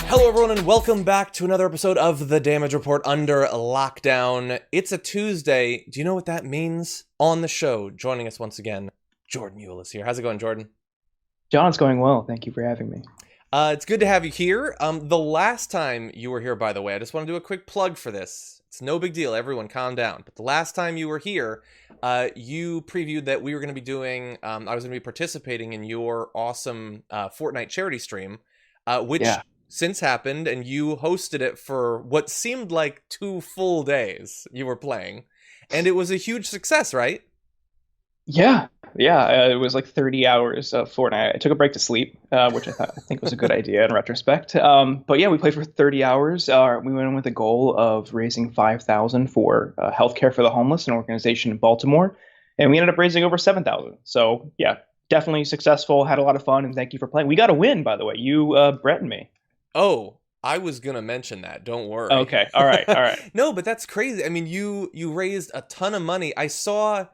Hello everyone and welcome back to another episode of The Damage Report under lockdown. It's a Tuesday. Do you know what that means? On the show, joining us once again, Jordan Ewell is here. How's it going, Jordan? John, it's going well. Thank you for having me. It's good to have you here. The last time you were here, by the way, I just want to do a quick plug for this. It's no big deal. Everyone calm down. But the last time you were here, you previewed that we were going to be doing, I was going to be participating in your awesome Fortnite charity stream, which since happened, and you hosted it for what seemed like 2 full days you were playing. And it was a huge success, right? Yeah. It was like 30 hours of Fortnite. I took a break to sleep, which I think was a good idea in retrospect. But yeah, we played for 30 hours. We went in with a goal of raising 5,000 for healthcare for the homeless, an organization in Baltimore, and we ended up raising over 7,000. So yeah, definitely successful. Had a lot of fun, and thank you for playing. We got a win, by the way. You, Brett, and me. Oh, I was gonna mention that. Don't worry. Okay. All right. No, but that's crazy. I mean, you raised a ton of money. I saw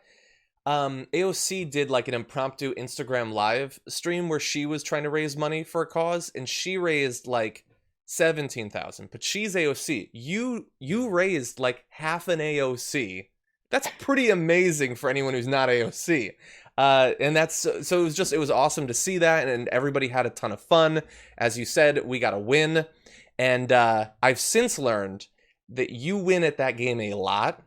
AOC did like an impromptu Instagram live stream where she was trying to raise money for a cause, and she raised like 17,000. But she's AOC. You raised like half an AOC. That's pretty amazing for anyone who's not AOC. And that's so it was awesome to see that, and everybody had a ton of fun. As you said, we got a win, and I've since learned that you win at that game a lot,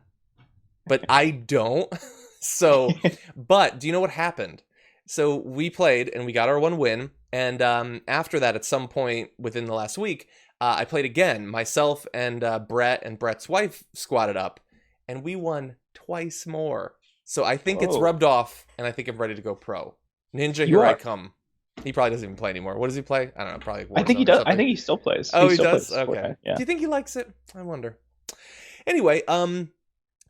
but I don't. So, but do you know what happened? So we played and we got our one win, and after that, at some point within the last week, I played again. Myself and Brett and Brett's wife squatted up, and we won twice more. So I think it's rubbed off, and I think I'm ready to go pro. Ninja, here I come. He probably doesn't even play anymore. What does he play? I don't know. Probably Warzone. I think he does. I think he still plays. Oh, he does? Plays okay. Yeah. Do you think he likes it? I wonder. Anyway,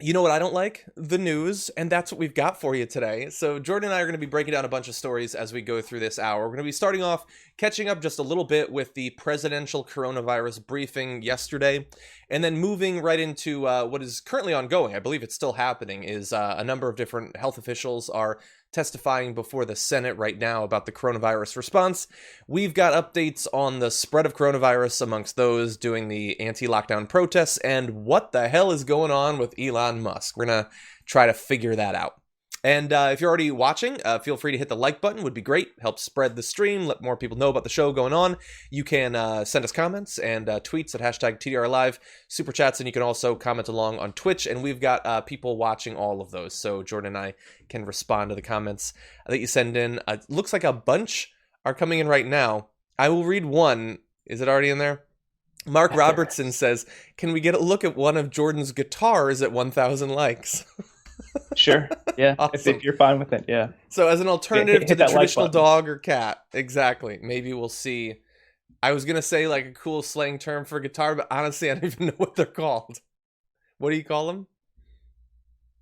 you know what I don't like? The news, and that's what we've got for you today. So Jordan and I are going to be breaking down a bunch of stories as we go through this hour. We're going to be starting off, catching up just a little bit with the presidential coronavirus briefing yesterday, and then moving right into what is currently ongoing. I believe it's still happening, is a number of different health officials are testifying before the Senate right now about the coronavirus response. We've got updates on the spread of coronavirus amongst those doing the anti-lockdown protests, and what the hell is going on with Elon Musk. We're going to try to figure that out. And if you're already watching, feel free to hit the like button. Would be great. Help spread the stream. Let more people know about the show going on. You can send us comments and tweets at hashtag TDRLive, super chats, and you can also comment along on Twitch. And we've got people watching all of those, so Jordan and I can respond to the comments that you send in. Looks like a bunch are coming in right now. I will read one. Is it already in there? Mark Robertson says, "Can we get a look at one of Jordan's guitars at 1,000 likes?" Sure. Yeah. Awesome. If you're fine with it. Yeah. So as an alternative to the that like traditional button. dog or cat, exactly. Maybe we'll see. I was gonna say like a cool slang term for guitar, but honestly, I don't even know what they're called. What do you call them?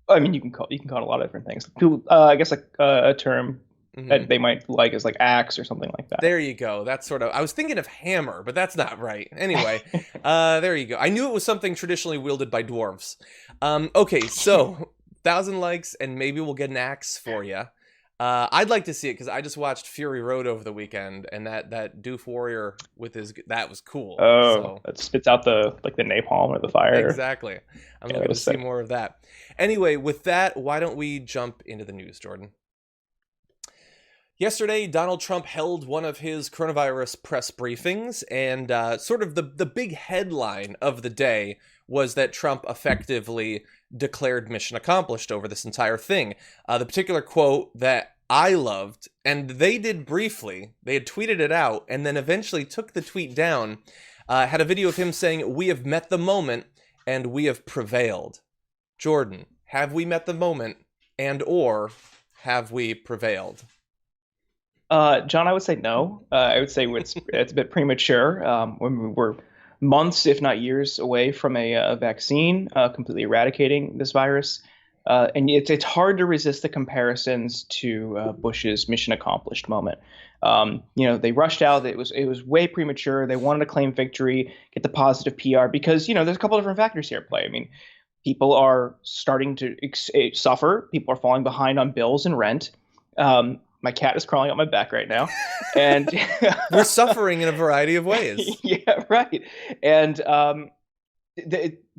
I mean, you can call it a lot of different things. People, I guess like a term that they might like is like axe or something like that. There you go. That's sort of. I was thinking of hammer, but that's not right. Anyway, there you go. I knew it was something traditionally wielded by dwarves. Okay, so 1,000 likes, and maybe we'll get an axe for you. I'd like to see it because I just watched Fury Road over the weekend, and that Doof Warrior with that was cool. Oh, so. It spits out the napalm or the fire. Exactly. I'm looking to see more of that. Anyway, with that, why don't we jump into the news, Jordan? Yesterday, Donald Trump held one of his coronavirus press briefings, and sort of the big headline of the day was that Trump effectively declared mission accomplished over this entire thing. The particular quote that I loved, and they did briefly, they had tweeted it out, and then eventually took the tweet down, had a video of him saying, "We have met the moment, and we have prevailed." Jordan, have we met the moment, and or have we prevailed? John, I would say no. I would say it's a bit premature. When we're months, if not years, away from a vaccine completely eradicating this virus, and it's hard to resist the comparisons to Bush's mission accomplished moment. They rushed out. It was way premature. They wanted to claim victory, get the positive PR because there's a couple different factors here at play. I mean, people are starting to suffer. People are falling behind on bills and rent. My cat is crawling up my back right now, and we're suffering in a variety of ways. Yeah, right. And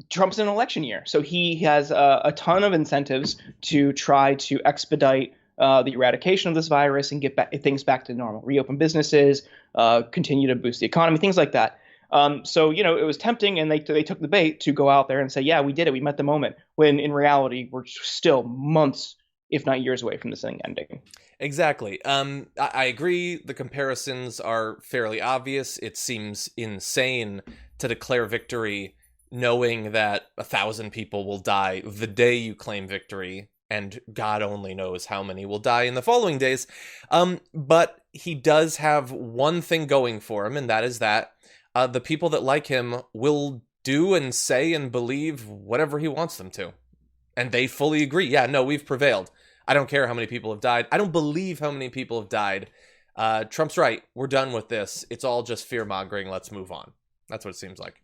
Trump's in an election year, so he has a ton of incentives to try to expedite the eradication of this virus and get things back to normal, reopen businesses, continue to boost the economy, things like that. So, it was tempting, and they took the bait to go out there and say, yeah, we did it. We met the moment, when in reality, we're still months, if not years away from this thing ending. Exactly. I agree. The comparisons are fairly obvious. It seems insane to declare victory knowing that 1,000 people will die the day you claim victory, and God only knows how many will die in the following days. But he does have one thing going for him, and that is that the people that like him will do and say and believe whatever he wants them to. And they fully agree. Yeah, no, we've prevailed. I don't care how many people have died. I don't believe how many people have died. Trump's right. We're done with this. It's all just fear-mongering. Let's move on. That's what it seems like.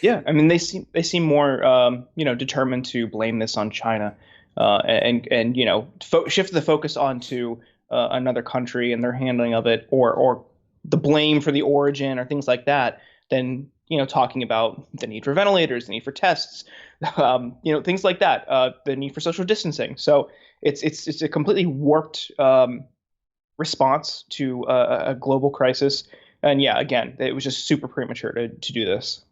Yeah, I mean, they seem more determined to blame this on China, and shift the focus onto another country and their handling of it, or the blame for the origin or things like that, than talking about the need for ventilators, the need for tests, things like that, the need for social distancing. So it's a completely warped response to a global crisis. And yeah, again, it was just super premature to do this.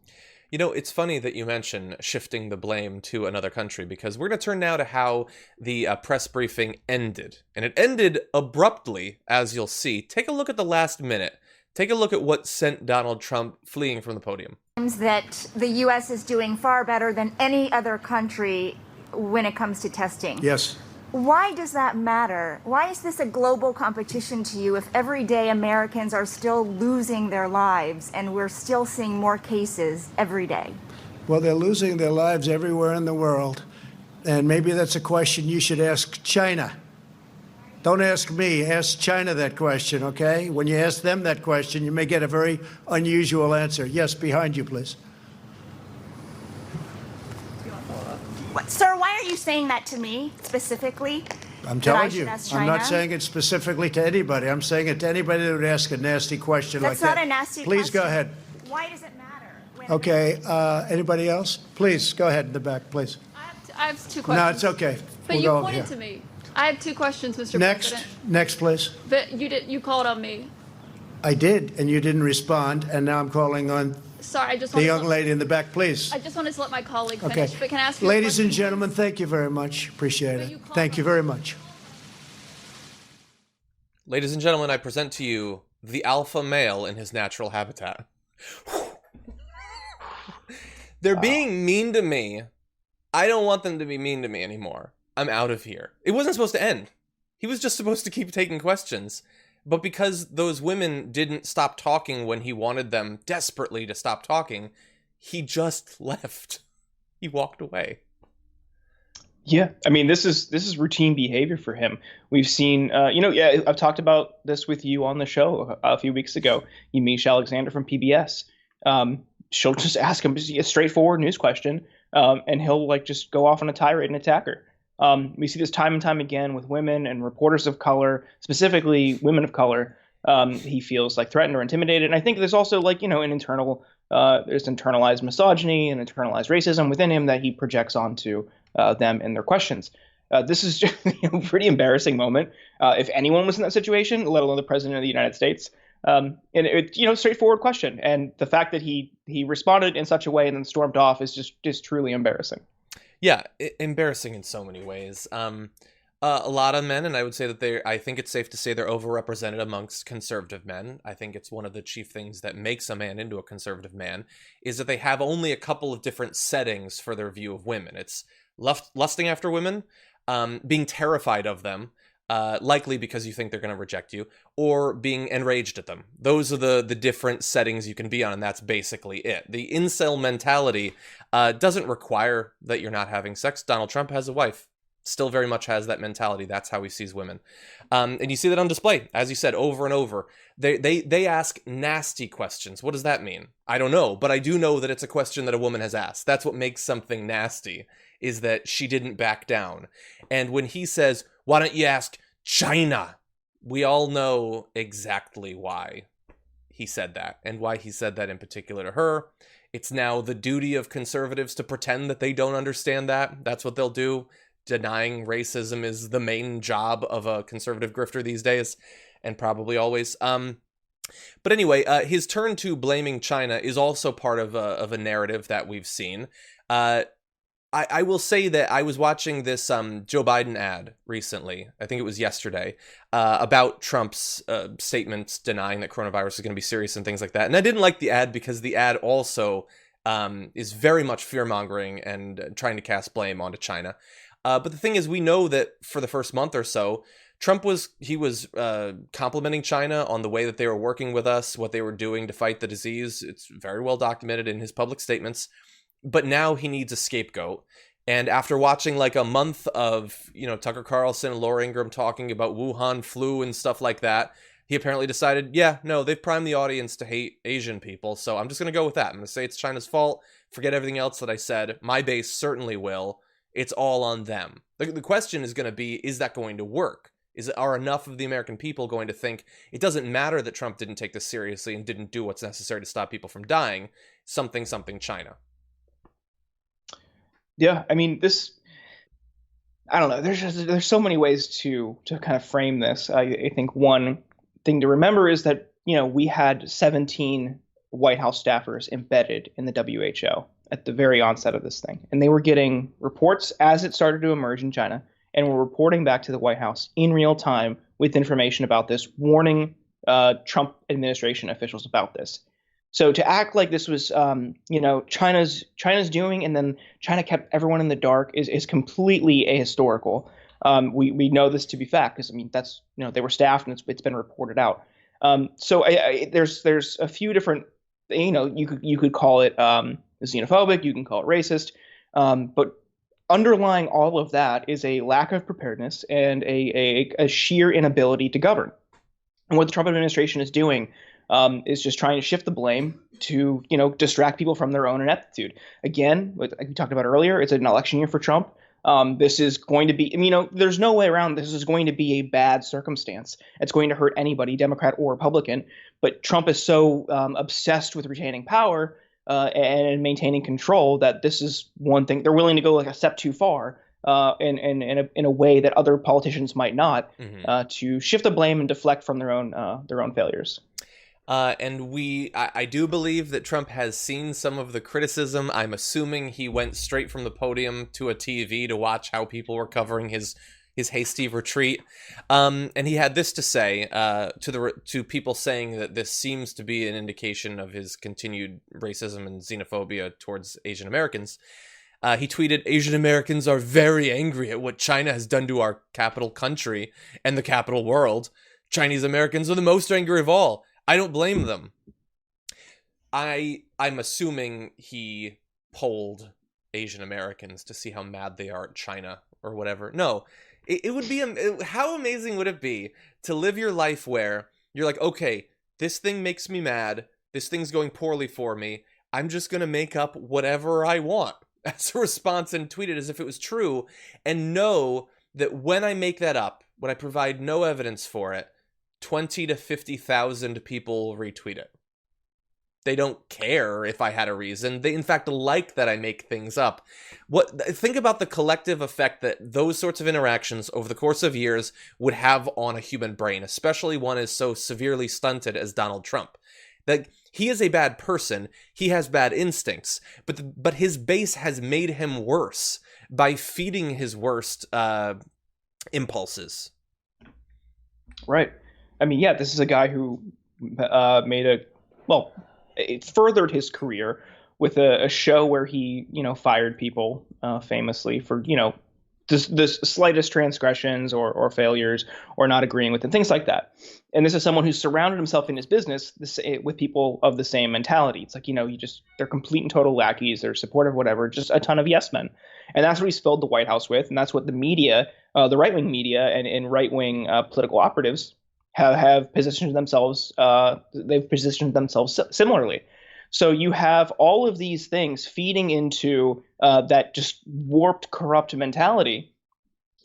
It's funny that you mention shifting the blame to another country, because we're going to turn now to how the press briefing ended. And it ended abruptly, as you'll see. Take a look at the last minute. Take a look at what sent Donald Trump fleeing from the podium. That the U.S. is doing far better than any other country when it comes to testing. Yes. Why does that matter? Why is this a global competition to you if every day Americans are still losing their lives and we're still seeing more cases every day? Well, they're losing their lives everywhere in the world. And maybe that's a question you should ask China. Don't ask me, ask China that question, okay? When you ask them that question, you may get a very unusual answer. Yes, behind you, please. Sir, why are you saying that to me specifically? I'm telling you. I'm not saying it specifically to anybody. I'm saying it to anybody that would ask a nasty question like that. That's not a nasty question. Please go ahead. Why does it matter? Okay. Anybody else? Please, go ahead in the back, please. I have two questions. No, it's okay. But you pointed to me. I have two questions, Mr. President. Next, please. But you called on me. I did, and you didn't respond, and now I'm calling on Sorry, I just the young lady in the back, please. I just wanted to let my colleague finish, Okay. but can I ask you Ladies and gentlemen, thank you very much. Appreciate it. Thank you very much. Ladies and gentlemen, I present to you the alpha male in his natural habitat. They're being mean to me. I don't want them to be mean to me anymore. I'm out of here. It wasn't supposed to end. He was just supposed to keep taking questions. But because those women didn't stop talking when he wanted them desperately to stop talking, he just left. He walked away. Yeah, I mean, this is routine behavior for him. We've seen, I've talked about this with you on the show a few weeks ago. Yamiche Alexander from PBS. She'll just ask him a straightforward news question, and he'll just go off on a tirade and attack her. We see this time and time again with women and reporters of color, specifically women of color. He feels threatened or intimidated. And I think there's also there's internalized misogyny and internalized racism within him that he projects onto them in their questions. This is just a pretty embarrassing moment. If anyone was in that situation, let alone the president of the United States. And it, straightforward question. And the fact that he responded in such a way and then stormed off is truly embarrassing. Yeah, embarrassing in so many ways. A lot of men, and I would say that I think it's safe to say they're overrepresented amongst conservative men. I think it's one of the chief things that makes a man into a conservative man is that they have only a couple of different settings for their view of women. It's lusting after women, being terrified of them, likely because you think they're going to reject you, or being enraged at them. Those are the different settings you can be on, and that's basically it. The incel mentality doesn't require that you're not having sex. Donald Trump has a wife. Still very much has that mentality. That's how he sees women. And you see that on display, as you said, over and over. They ask nasty questions. What does that mean? I don't know, but I do know that it's a question that a woman has asked. That's what makes something nasty, is that she didn't back down. And when he says, why don't you ask China? we all know exactly why he said that, and why he said that in particular to her. It's now the duty of conservatives to pretend that they don't understand that. That's what they'll do. Denying racism is the main job of a conservative grifter these days, and probably always. But anyway, his turn to blaming China is also part of a narrative that we've seen. I will say that I was watching this Joe Biden ad recently, I think it was yesterday, about Trump's statements denying that coronavirus is going to be serious and things like that. And I didn't like the ad because the ad also is very much fear-mongering and trying to cast blame onto China. But the thing is, we know that for the first month or so, Trump was complimenting China on the way that they were working with us, what they were doing to fight the disease. It's very well documented in his public statements. But now he needs a scapegoat. And after watching like a month of, Tucker Carlson and Laura Ingraham talking about Wuhan flu and stuff like that, he apparently decided, yeah, no, they've primed the audience to hate Asian people. So I'm just going to go with that. I'm going to say it's China's fault. Forget everything else that I said. My base certainly will. It's all on them. The question is going to be, is that going to work? Are enough of the American people going to think it doesn't matter that Trump didn't take this seriously and didn't do what's necessary to stop people from dying? Something China. Yeah, I mean, I don't know. There's so many ways to kind of frame this. I think one thing to remember is that, we had 17 White House staffers embedded in the WHO at the very onset of this thing. And they were getting reports as it started to emerge in China, and were reporting back to the White House in real time with information about this, warning Trump administration officials about this. So to act like this was, China's doing, and then China kept everyone in the dark is completely ahistorical. We know this to be fact because that's they were staffed and it's been reported out. So there's a few different, you could call it xenophobic, you can call it racist, but underlying all of that is a lack of preparedness and a sheer inability to govern. And what the Trump administration is doing is just trying to shift the blame to, distract people from their own ineptitude. Again, like we talked about earlier, it's an election year for Trump. This is going to be, there's no way around this. Is going to be a bad circumstance. It's going to hurt anybody, Democrat or Republican. But Trump is so obsessed with retaining power and maintaining control that this is one thing. They're willing to go like a step too far in a way that other politicians might not, to shift the blame and deflect from their own failures. And I do believe that Trump has seen some of the criticism. I'm assuming he went straight from the podium to a TV to watch how people were covering his hasty retreat. And he had this to say to people saying that this seems to be an indication of his continued racism and xenophobia towards Asian Americans. He tweeted, "Asian Americans are very angry at what China has done to our capital country and the capital world. Chinese Americans are the most angry of all. I don't blame them." I'm assuming he polled Asian Americans to see how mad they are at China or whatever. No, it would be, how amazing would it be to live your life where you're like, okay, this thing makes me mad. This thing's going poorly for me. I'm just going to make up whatever I want as a response and tweet it as if it was true, and know that when I make that up, when I provide no evidence for it, 20 to 50,000 people retweet it. They don't care if I had a reason. They, in fact, like that I make things up. Think about the collective effect that those sorts of interactions over the course of years would have on a human brain, especially one as so severely stunted as Donald Trump. That he is a bad person. He has bad instincts, but his base has made him worse by feeding his worst impulses. Right. I mean, yeah, this is a guy who it furthered his career with a show where he, fired people famously for, the slightest transgressions or failures or not agreeing with them, things like that. And this is someone who's surrounded himself in his business with people of the same mentality. It's like, they're complete and total lackeys. They're supportive, whatever, just a ton of yes men. And that's what he's filled the White House with. And that's what the media, the right-wing media and right-wing political operatives have positioned themselves. They've positioned themselves similarly. So you have all of these things feeding into that just warped, corrupt mentality.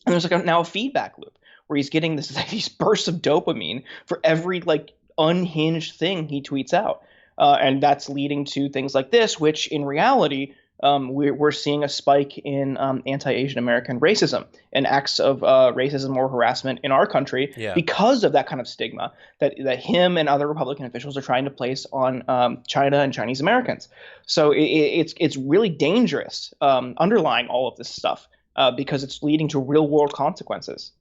And there's now a feedback loop where he's getting these bursts of dopamine for every like unhinged thing he tweets out. And that's leading to things like this, which in reality, we're seeing a spike in anti-Asian American racism and acts of racism or harassment in our country because of that kind of stigma that him and other Republican officials are trying to place on China and Chinese Americans. So it's really dangerous underlying all of this stuff because it's leading to real world consequences.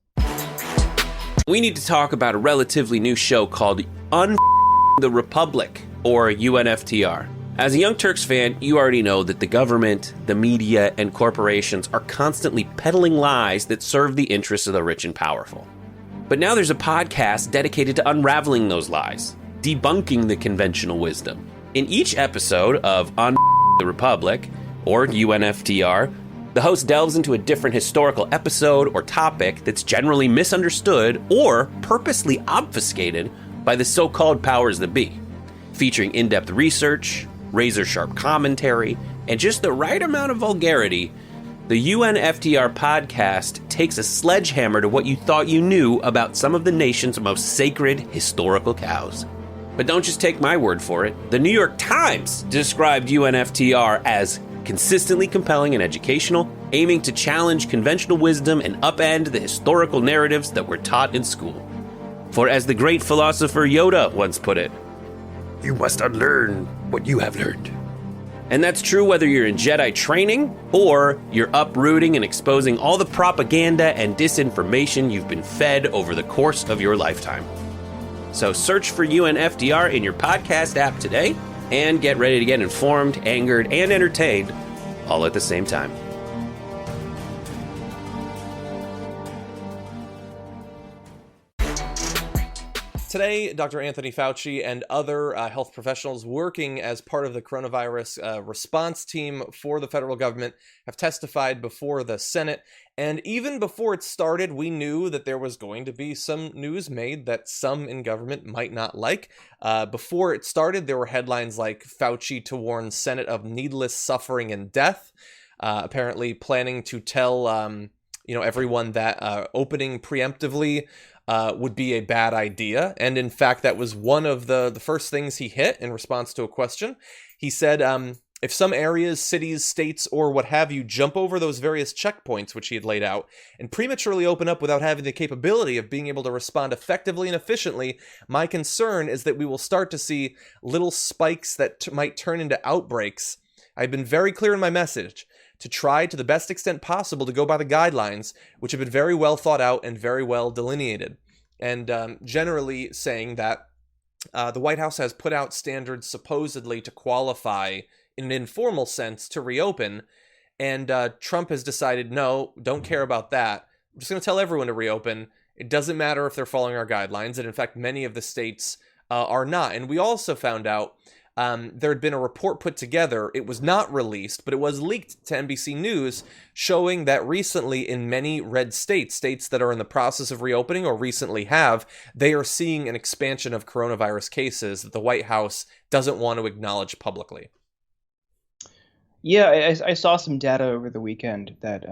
We need to talk about a relatively new show called the Republic, or UNFTR. As a Young Turks fan, you already know that the government, the media, and corporations are constantly peddling lies that serve the interests of the rich and powerful. But now there's a podcast dedicated to unraveling those lies, debunking the conventional wisdom. In each episode of the Republic, or UNFTR, the host delves into a different historical episode or topic that's generally misunderstood or purposely obfuscated by the so-called powers that be, featuring in-depth research, razor-sharp commentary, and just the right amount of vulgarity. The UNFTR podcast takes a sledgehammer to what you thought you knew about some of the nation's most sacred historical cows. But don't just take my word for it. The New York Times described UNFTR as consistently compelling and educational, aiming to challenge conventional wisdom and upend the historical narratives that were taught in school. For as the great philosopher Yoda once put it, you must unlearn what you have learned. And that's true whether you're in Jedi training or you're uprooting and exposing all the propaganda and disinformation you've been fed over the course of your lifetime. So search for UNFTR in your podcast app today and get ready to get informed, angered, and entertained all at the same time. Today, Dr. Anthony Fauci and other health professionals working as part of the coronavirus response team for the federal government have testified before the Senate. And even before it started, we knew that there was going to be some news made that some in government might not like. Before it started, there were headlines like Fauci to warn Senate of needless suffering and death, apparently planning to tell everyone that opening preemptively would be a bad idea. And in fact, that was one of the first things he hit in response to a question. He said, if some areas, cities, states, or what have you jump over those various checkpoints which he had laid out and prematurely open up without having the capability of being able to respond effectively and efficiently, my concern is that we will start to see little spikes that might turn into outbreaks. I've been very clear in my message to try to the best extent possible to go by the guidelines, which have been very well thought out and very well delineated. And generally saying that the White House has put out standards supposedly to qualify in an informal sense to reopen, and Trump has decided, no, don't care about that. I'm just going to tell everyone to reopen. It doesn't matter if they're following our guidelines, and in fact, many of the states are not. And we also found out there had been a report put together. It was not released, but it was leaked to NBC News, showing that recently in many red states, states that are in the process of reopening or recently have, they are seeing an expansion of coronavirus cases that the White House doesn't want to acknowledge publicly. Yeah, I saw some data over the weekend that,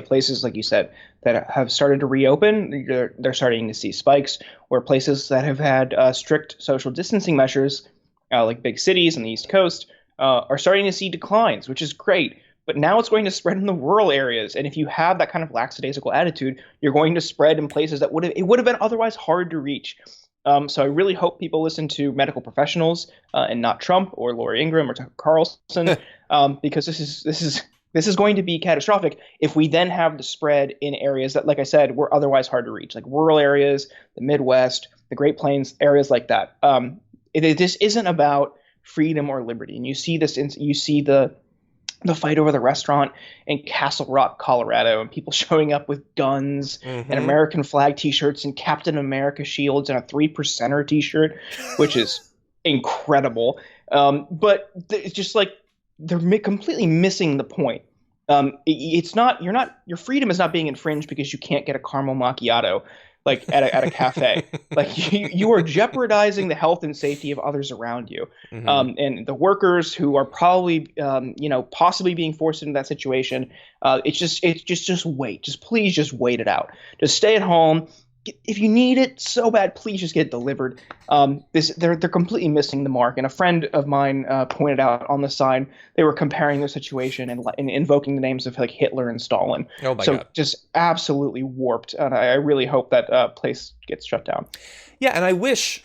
places, like you said, that have started to reopen, they're starting to see spikes, where places that have had strict social distancing measures, like big cities on the East Coast, are starting to see declines, which is great. But now it's going to spread in the rural areas. And if you have that kind of lackadaisical attitude, you're going to spread in places that would have been otherwise hard to reach. So I really hope people listen to medical professionals and not Trump or Lori Ingram or Tucker Carlson, because this is going to be catastrophic if we then have the spread in areas that, like I said, were otherwise hard to reach, like rural areas, the Midwest, the Great Plains, areas like that. This isn't about freedom or liberty, and you see this. You see the fight over the restaurant in Castle Rock, Colorado, and people showing up with guns and American flag T-shirts and Captain America shields and a 3%er T-shirt, which is incredible. But it's just like they're completely missing the point. Your freedom is not being infringed because you can't get a caramel macchiato like at a cafe. Like you are jeopardizing the health and safety of others around you. And the workers who are probably possibly being forced into that situation, just wait. Please just wait it out. Just stay at home, if you need it so bad, please just get it delivered. They're completely missing the mark. And a friend of mine pointed out on the sign they were comparing their situation and invoking the names of like Hitler and Stalin. Oh my so God. Just absolutely warped. And I really hope that place gets shut down. Yeah, and I wish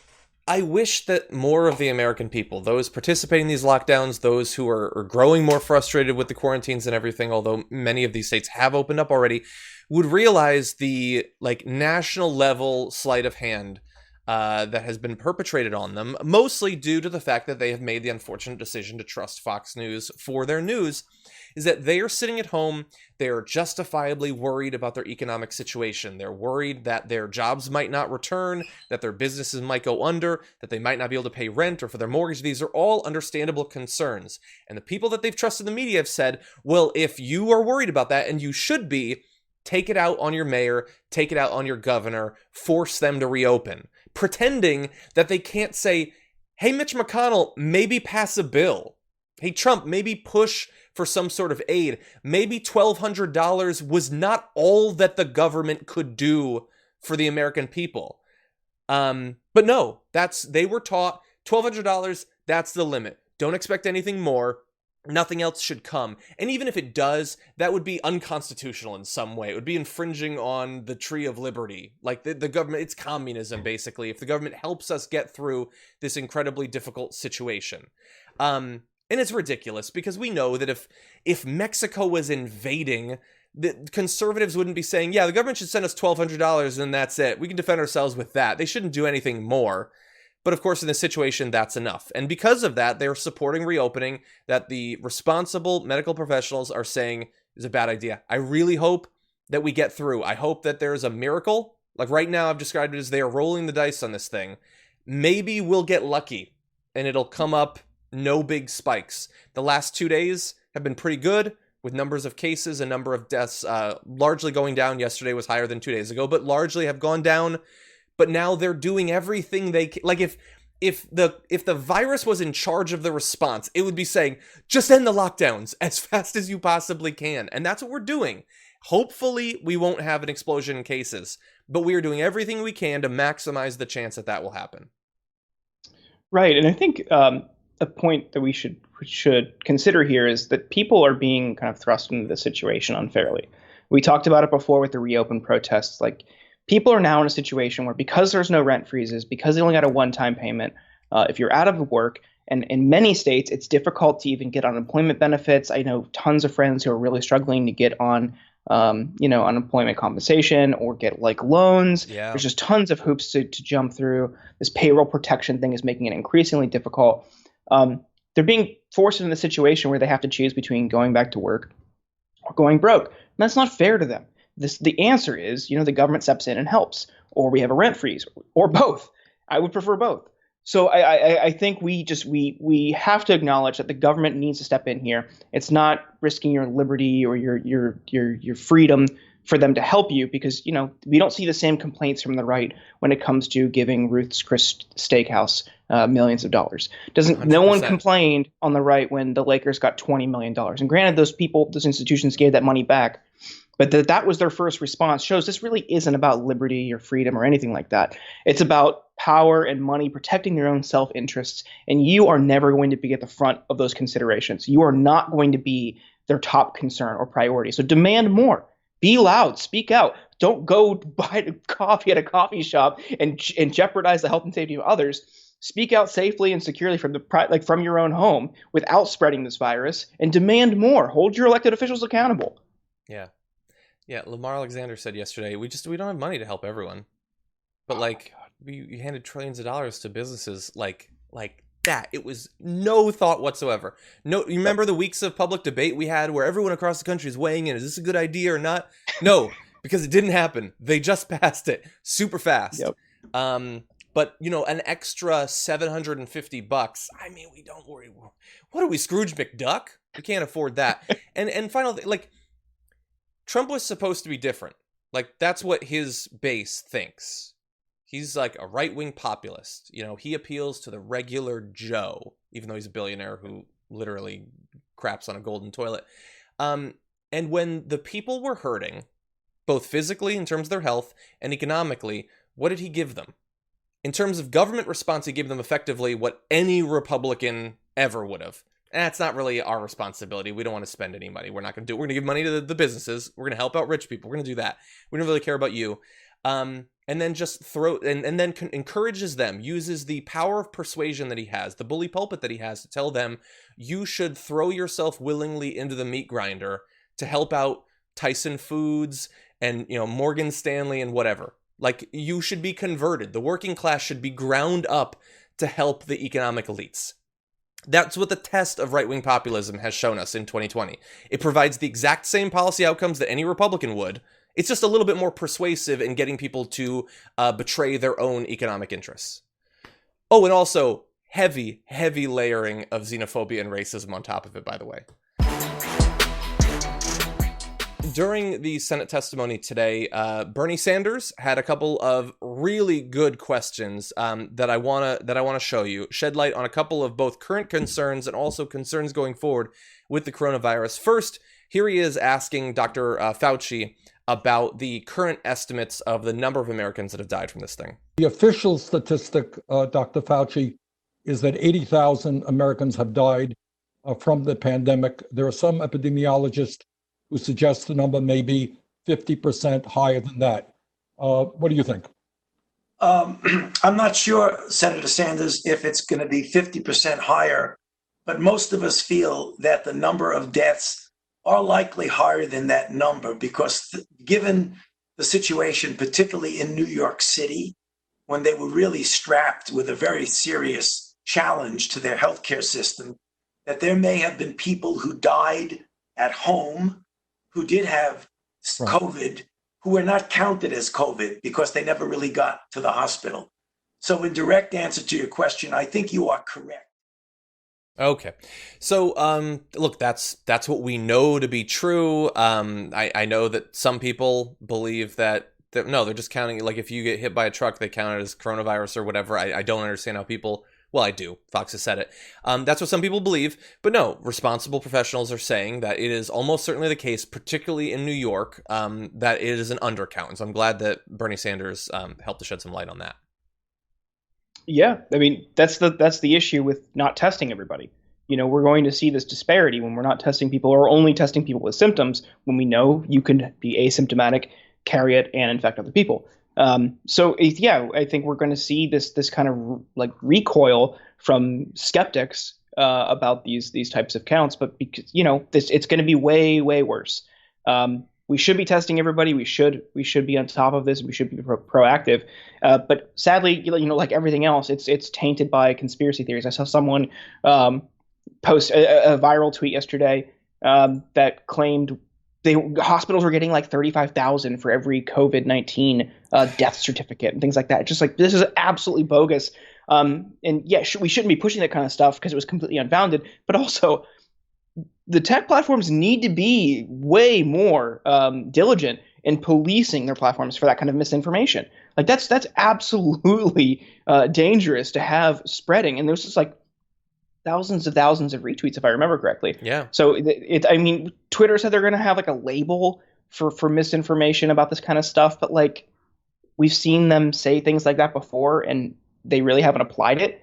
that more of the American people, those participating in these lockdowns, those who are growing more frustrated with the quarantines and everything, although many of these states have opened up already, would realize the like national level sleight of hand that has been perpetrated on them, mostly due to the fact that they have made the unfortunate decision to trust Fox News for their news, is that they are sitting at home. They are justifiably worried about their economic situation. They're worried that their jobs might not return, that their businesses might go under, that they might not be able to pay rent or for their mortgage. These are all understandable concerns. And the people that they've trusted in the media have said, well, if you are worried about that, and you should be, take it out on your mayor, take it out on your governor, force them to reopen, pretending that they can't say, hey, Mitch McConnell, maybe pass a bill. Hey, Trump, maybe push for some sort of aid. Maybe $1,200 was not all that the government could do for the American people. But no, they were taught $1,200, that's the limit. Don't expect anything more. Nothing else should come. And even if it does, that would be unconstitutional in some way. It would be infringing on the tree of liberty. Like the government, it's communism, basically, if the government helps us get through this incredibly difficult situation. And it's ridiculous because we know that if Mexico was invading, the conservatives wouldn't be saying, yeah, the government should send us $1,200 and that's it. We can defend ourselves with that. They shouldn't do anything more. But of course, in this situation, that's enough. And because of that, they're supporting reopening that the responsible medical professionals are saying is a bad idea. I really hope that we get through. I hope that there's a miracle. Like right now, I've described it as they are rolling the dice on this thing. Maybe we'll get lucky and it'll come up no big spikes. The last 2 days have been pretty good with numbers of cases and number of deaths largely going down. Yesterday was higher than 2 days ago, but largely have gone down. But now they're doing everything they can. Like if the virus was in charge of the response, it would be saying, just end the lockdowns as fast as you possibly can. And that's what we're doing. Hopefully we won't have an explosion in cases, but we are doing everything we can to maximize the chance that that will happen. Right. And I think a point that we should consider here is that people are being kind of thrust into the situation unfairly. We talked about it before with the reopen protests. Like, people are now in a situation where because there's no rent freezes, because they only got a one-time payment, if you're out of work, and in many states, it's difficult to even get unemployment benefits. I know tons of friends who are really struggling to get on, unemployment compensation or get like loans. Yeah. There's just tons of hoops to jump through. This payroll protection thing is making it increasingly difficult. They're being forced into the situation where they have to choose between going back to work or going broke. And that's not fair to them. The answer is, the government steps in and helps, or we have a rent freeze, or both. I would prefer both. So I think we have to acknowledge that the government needs to step in here. It's not risking your liberty or your freedom for them to help you, because we don't see the same complaints from the right when it comes to giving Ruth's Chris Steakhouse millions of dollars. 100%. No one complained on the right when the Lakers got $20 million. And granted, those institutions gave that money back. But that was their first response shows this really isn't about liberty or freedom or anything like that. It's about power and money protecting their own self-interests. And you are never going to be at the front of those considerations. You are not going to be their top concern or priority. So demand more. Be loud. Speak out. Don't go buy coffee at a coffee shop and jeopardize the health and safety of others. Speak out safely and securely from your own home without spreading this virus, and demand more. Hold your elected officials accountable. Yeah. Yeah, Lamar Alexander said yesterday, we don't have money to help everyone. But we handed trillions of dollars to businesses like that. It was no thought whatsoever. No, you remember the weeks of public debate we had where everyone across the country is weighing in, is this a good idea or not? No, because it didn't happen. They just passed it super fast. Yep. But an extra $750. I mean, we don't worry. What are we, Scrooge McDuck? We can't afford that. And finally, Trump was supposed to be different. That's what his base thinks. He's like a right-wing populist. He appeals to the regular Joe, even though he's a billionaire who literally craps on a golden toilet. And when the people were hurting, both physically in terms of their health and economically, what did he give them? In terms of government response, he gave them effectively what any Republican ever would have. And that's not really our responsibility. We don't want to spend any money. We're not going to do it. We're going to give money to the businesses. We're going to help out rich people. We're going to do that. We don't really care about you. And then just encourages them, uses the power of persuasion that he has, the bully pulpit that he has, to tell them, you should throw yourself willingly into the meat grinder to help out Tyson Foods and, Morgan Stanley and whatever. Like, you should be converted. The working class should be ground up to help the economic elites. That's what the test of right-wing populism has shown us in 2020. It provides the exact same policy outcomes that any Republican would. It's just a little bit more persuasive in getting people to betray their own economic interests. Oh, and also heavy, heavy layering of xenophobia and racism on top of it, by the way. During the Senate testimony today, Bernie Sanders had a couple of really good questions that I wanna show you, shed light on a couple of both current concerns and also concerns going forward with the coronavirus. First, here he is asking Dr. Fauci about the current estimates of the number of Americans that have died from this thing. The official statistic, Dr. Fauci, is that 80,000 Americans have died from the pandemic. There are some epidemiologists who suggest the number may be 50% higher than that. What do you think? I'm not sure, Senator Sanders, if it's going to be 50% higher, but most of us feel that the number of deaths are likely higher than that number because given the situation, particularly in New York City, when they were really strapped with a very serious challenge to their healthcare system, that there may have been people who died at home who did have COVID, who were not counted as COVID because they never really got to the hospital. So in direct answer to your question, I think you are correct. Okay. So, look, that's what we know to be true. I know that some people believe that no, they're just counting, like if you get hit by a truck, they count it as coronavirus or whatever. I don't understand how people, well, I do. Fox has said it. That's what some people believe. But no, responsible professionals are saying that it is almost certainly the case, particularly in New York, that it is an undercount. And so I'm glad that Bernie Sanders helped to shed some light on that. Yeah, I mean, that's the issue with not testing everybody. We're going to see this disparity when we're not testing people or only testing people with symptoms when we know you can be asymptomatic, carry it, and infect other people. So I think we're going to see this kind of like recoil from skeptics about these types of counts. But because it's going to be way, way worse. We should be testing everybody. We should be on top of this. We should be proactive. But sadly, like everything else, it's tainted by conspiracy theories. I saw someone post a viral tweet yesterday that claimed hospitals were getting like $35,000 for every COVID-19 death certificate and things like that. Just like, this is absolutely bogus. And yeah, we shouldn't be pushing that kind of stuff because it was completely unfounded. But also, the tech platforms need to be way more diligent in policing their platforms for that kind of misinformation. Like that's absolutely dangerous to have spreading. And there's just like thousands of retweets, if I remember correctly. Yeah. So Twitter said they're going to have like a label for misinformation about this kind of stuff, but like we've seen them say things like that before, and they really haven't applied it.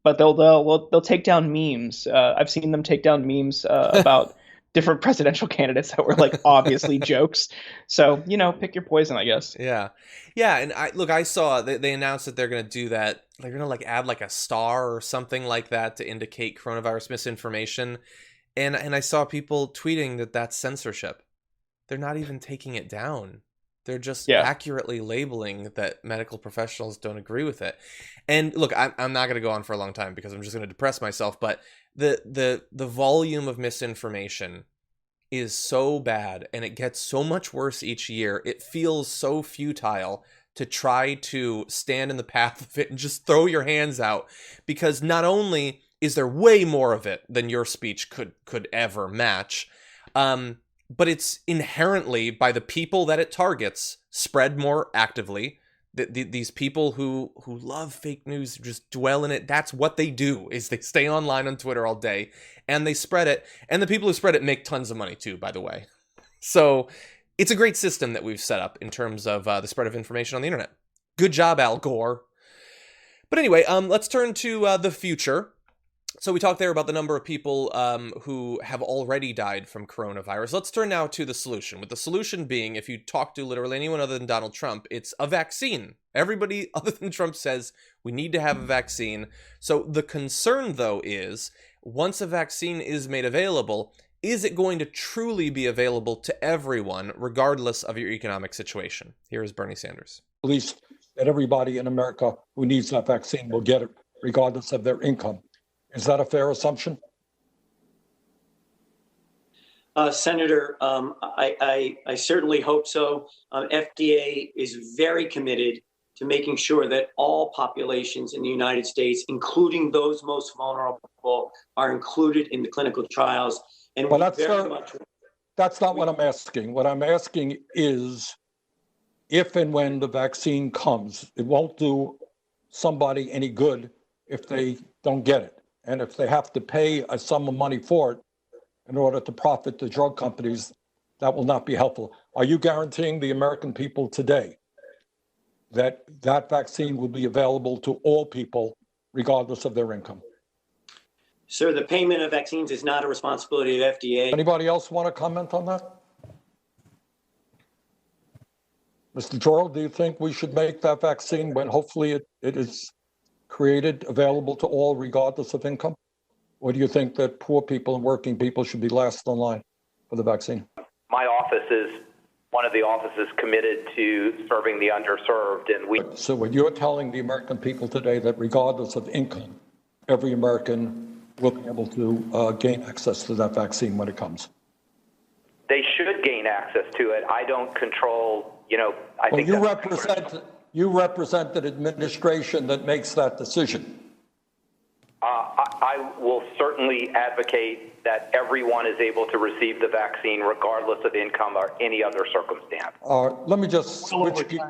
But they'll take down memes. I've seen them take down memes about different presidential candidates that were like obviously jokes. So pick your poison, I guess. Yeah. And I saw they announced that they're going to do that. They're going to like add like a star or something like that to indicate coronavirus misinformation. And I saw people tweeting that that's censorship. They're not even taking it down. They're just accurately labeling that medical professionals don't agree with it. And look, I'm not going to go on for a long time because I'm just going to depress myself. But the volume of misinformation is so bad, and it gets so much worse each year. It feels so futile to try to stand in the path of it and just throw your hands out, because not only is there way more of it than your speech could ever match, but it's inherently, by the people that it targets, spread more actively. These people who love fake news just dwell in it. That's what they do, is they stay online on Twitter all day and they spread it. And the people who spread it make tons of money too, by the way. So it's a great system that we've set up in terms of the spread of information on the internet. Good job, Al Gore. But anyway, let's turn to the future. So we talked there about the number of people who have already died from coronavirus. Let's turn now to the solution. With the solution being, if you talk to literally anyone other than Donald Trump, it's a vaccine. Everybody other than Trump says we need to have a vaccine. So the concern, though, is once a vaccine is made available, is it going to truly be available to everyone, regardless of your economic situation? Here is Bernie Sanders. At least that everybody in America who needs that vaccine will get it, regardless of their income. Is that a fair assumption? Senator, I certainly hope so. FDA is very committed to making sure that all populations in the United States, including those most vulnerable, are included in the clinical trials. And well, that's not what I'm asking. What I'm asking is, if and when the vaccine comes, it won't do somebody any good if they don't get it. And if they have to pay a sum of money for it in order to profit the drug companies, that will not be helpful. Are you guaranteeing the American people today that that vaccine will be available to all people, regardless of their income? Sir, the payment of vaccines is not a responsibility of FDA. Anybody else want to comment on that? Mr. Joral, do you think we should make that vaccine, when hopefully it is created, available to all regardless of income? Or do you think that poor people and working people should be last in line for the vaccine? My office is one of the offices committed to serving the underserved, and So when you're telling the American people today that regardless of income, every American will be able to gain access to that vaccine when it comes? They should gain access to it. I don't control, I think you represent an administration that makes that decision. I will certainly advocate that everyone is able to receive the vaccine regardless of income or any other circumstance. Let me just switch gears.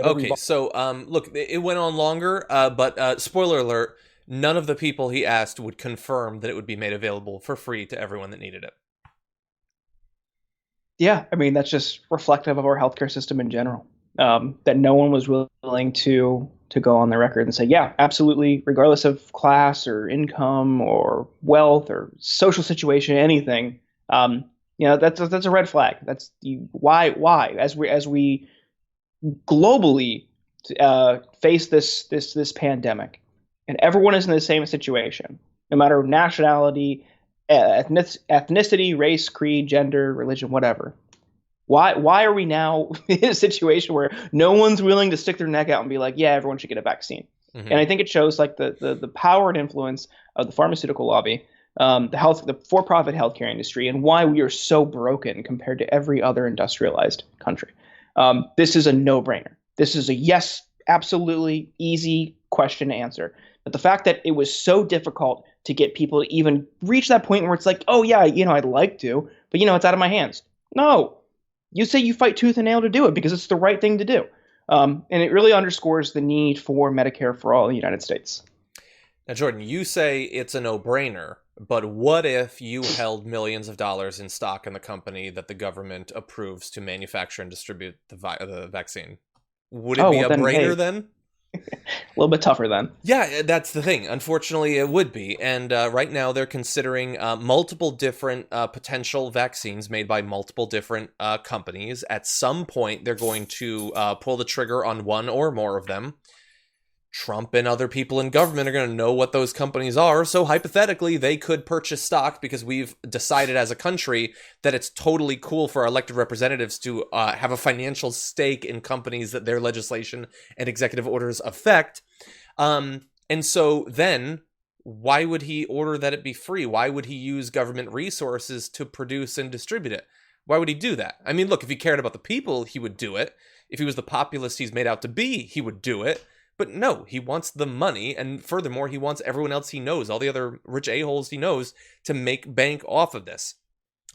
Okay, so look, it went on longer, but spoiler alert, none of the people he asked would confirm that it would be made available for free to everyone that needed it. Yeah, I mean, that's just reflective of our healthcare system in general. That no one was willing to go on the record and say, yeah, absolutely, regardless of class or income or wealth or social situation, anything. That's a red flag. That's why as we globally face this pandemic, and everyone is in the same situation, no matter nationality, ethnicity, race, creed, gender, religion, whatever. Why are we now in a situation where no one's willing to stick their neck out and be like, yeah, everyone should get a vaccine? Mm-hmm. And I think it shows like the power and influence of the pharmaceutical lobby, the for-profit healthcare industry, and why we are so broken compared to every other industrialized country. This is a no-brainer. This is a yes, absolutely easy question to answer. But the fact that it was so difficult to get people to even reach that point where it's like, oh yeah, I'd like to, but it's out of my hands. No. You say you fight tooth and nail to do it because it's the right thing to do. And it really underscores the need for Medicare for all in the United States. Now, Jordan, you say it's a no-brainer, but what if you held millions of dollars in stock in the company that the government approves to manufacture and distribute the vaccine? Would it be a brainer then? A little bit tougher then. Yeah, that's the thing. Unfortunately, it would be. And right now they're considering multiple different potential vaccines made by multiple different companies. At some point, they're going to pull the trigger on one or more of them. Trump and other people in government are going to know what those companies are. So hypothetically, they could purchase stock because we've decided as a country that it's totally cool for our elected representatives to have a financial stake in companies that their legislation and executive orders affect. And so then why would he order that it be free? Why would he use government resources to produce and distribute it? Why would he do that? I mean, look, if he cared about the people, he would do it. If he was the populist he's made out to be, he would do it. But no, he wants the money, and furthermore, he wants everyone else he knows, all the other rich a-holes he knows, to make bank off of this.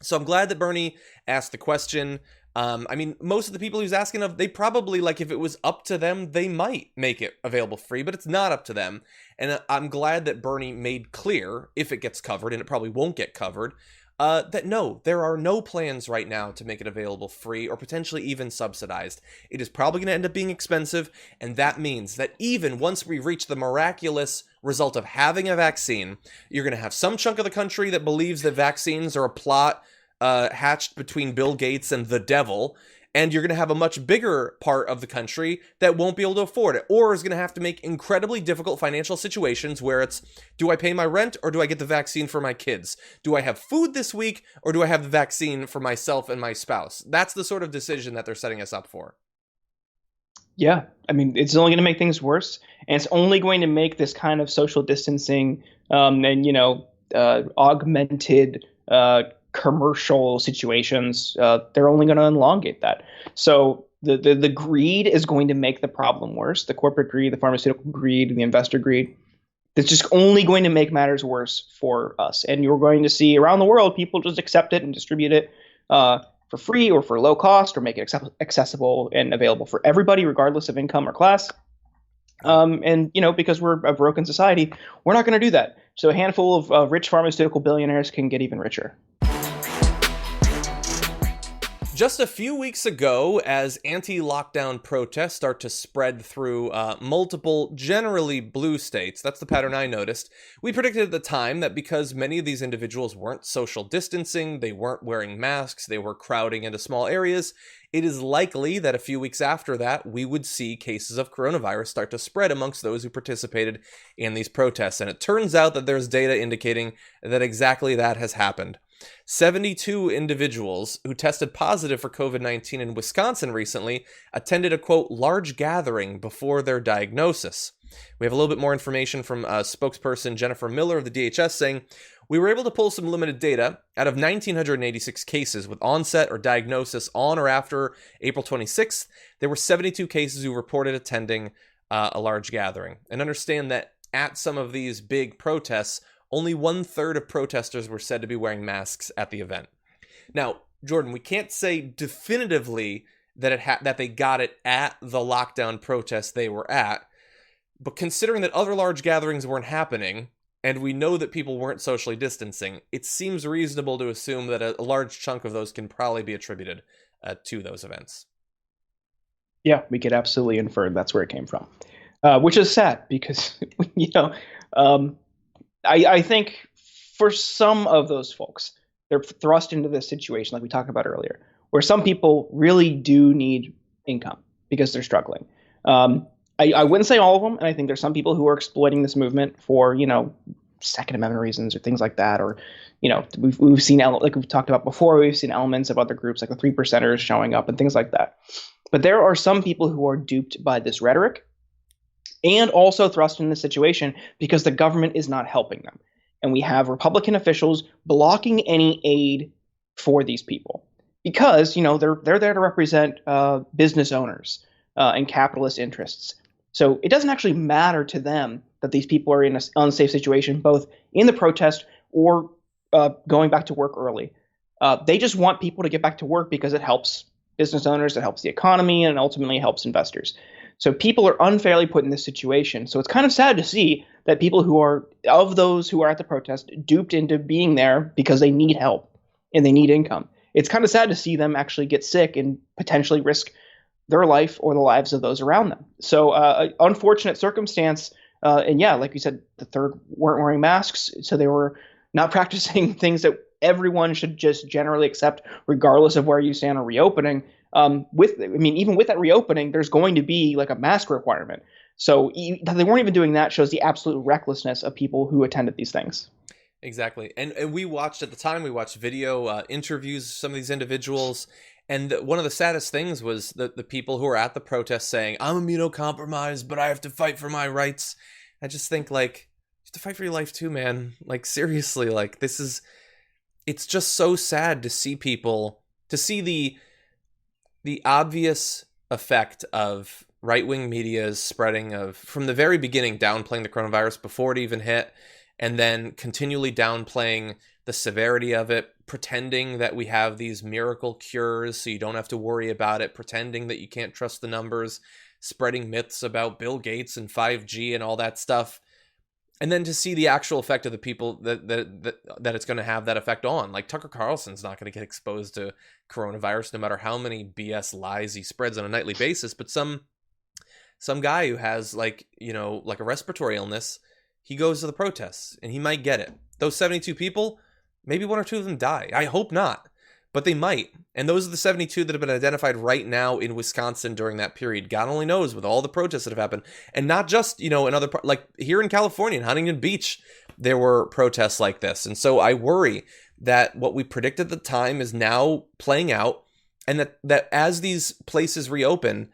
So I'm glad that Bernie asked the question. I mean, most of the people he's asking of, they probably, like, if it was up to them, they might make it available free, but it's not up to them. And I'm glad that Bernie made clear, if it gets covered, and it probably won't get covered, that no, there are no plans right now to make it available free or potentially even subsidized. It is probably going to end up being expensive, and that means that even once we reach the miraculous result of having a vaccine, you're going to have some chunk of the country that believes that vaccines are a plot hatched between Bill Gates and the devil, and you're going to have a much bigger part of the country that won't be able to afford it, or is going to have to make incredibly difficult financial situations where it's, do I pay my rent or do I get the vaccine for my kids? Do I have food this week or do I have the vaccine for myself and my spouse? That's the sort of decision that they're setting us up for. Yeah, I mean, it's only going to make things worse, and it's only going to make this kind of social distancing and augmented commercial situations, they're only going to elongate that. So the greed is going to make the problem worse. The corporate greed, the pharmaceutical greed, the investor greed. It's just only going to make matters worse for us. And you're going to see around the world people just accept it and distribute it for free or for low cost, or make it accessible and available for everybody, regardless of income or class. And because we're a broken society, we're not going to do that. So a handful of rich pharmaceutical billionaires can get even richer. Just a few weeks ago, as anti-lockdown protests start to spread through multiple, generally blue states, that's the pattern I noticed, we predicted at the time that because many of these individuals weren't social distancing, they weren't wearing masks, they were crowding into small areas, it is likely that a few weeks after that, we would see cases of coronavirus start to spread amongst those who participated in these protests. And it turns out that there's data indicating that exactly that has happened. 72 individuals who tested positive for COVID-19 in Wisconsin recently attended a, quote, large gathering before their diagnosis. We have a little bit more information from spokesperson Jennifer Miller of the DHS saying, we were able to pull some limited data out of 1,986 cases with onset or diagnosis on or after April 26th. There were 72 cases who reported attending a large gathering. And understand that at some of these big protests, only 1/3 of protesters were said to be wearing masks at the event. Now, Jordan, we can't say definitively that that they got it at the lockdown protest they were at, but considering that other large gatherings weren't happening, and we know that people weren't socially distancing, it seems reasonable to assume that a large chunk of those can probably be attributed to those events. Yeah, we could absolutely infer that's where it came from, which is sad because, I think for some of those folks, they're thrust into this situation like we talked about earlier, where some people really do need income because they're struggling. I wouldn't say all of them, and I think there's some people who are exploiting this movement for, Second Amendment reasons or things like that, or, we've seen, like we've talked about before, we've seen elements of other groups like the 3%ers showing up and things like that. But there are some people who are duped by this rhetoric and also thrust in this situation because the government is not helping them. And we have Republican officials blocking any aid for these people because, they're there to represent business owners and capitalist interests. So it doesn't actually matter to them that these people are in an unsafe situation, both in the protest or going back to work early. They just want people to get back to work because it helps business owners, it helps the economy, and ultimately helps investors. So people are unfairly put in this situation. So it's kind of sad to see that people who are, of those who are at the protest, duped into being there because they need help and they need income. It's kind of sad to see them actually get sick and potentially risk their life or the lives of those around them. So unfortunate circumstance. And yeah, like you said, the third weren't wearing masks. So they were not practicing things that everyone should just generally accept, regardless of where you stand on reopening. Even with that reopening, there's going to be like a mask requirement. So that they weren't even doing that shows the absolute recklessness of people who attended these things. Exactly. And we watched video interviews of some of these individuals. And one of the saddest things was the people who were at the protest saying, I'm immunocompromised, but I have to fight for my rights. I just think, you have to fight for your life too, man. Seriously, it's just so sad to see people, to see the obvious effect of right-wing media's spreading of, from the very beginning, downplaying the coronavirus before it even hit, and then continually downplaying the severity of it, pretending that we have these miracle cures so you don't have to worry about it, pretending that you can't trust the numbers, spreading myths about Bill Gates and 5G and all that stuff. and then to see the actual effect of the people that it's going to have that effect on. Like Tucker Carlson's not going to get exposed to coronavirus no matter how many BS lies he spreads on a nightly basis, but some guy who has like a respiratory illness, he goes to the protests and he might get it. Those 72 people, maybe 1 or 2 of them die. I hope not, but they might. And those are the 72 that have been identified right now in Wisconsin during that period. God only knows, with all the protests that have happened. And not just, another, like here in California, in Huntington Beach, there were protests like this. And so I worry that what we predicted at the time is now playing out, and that as these places reopen,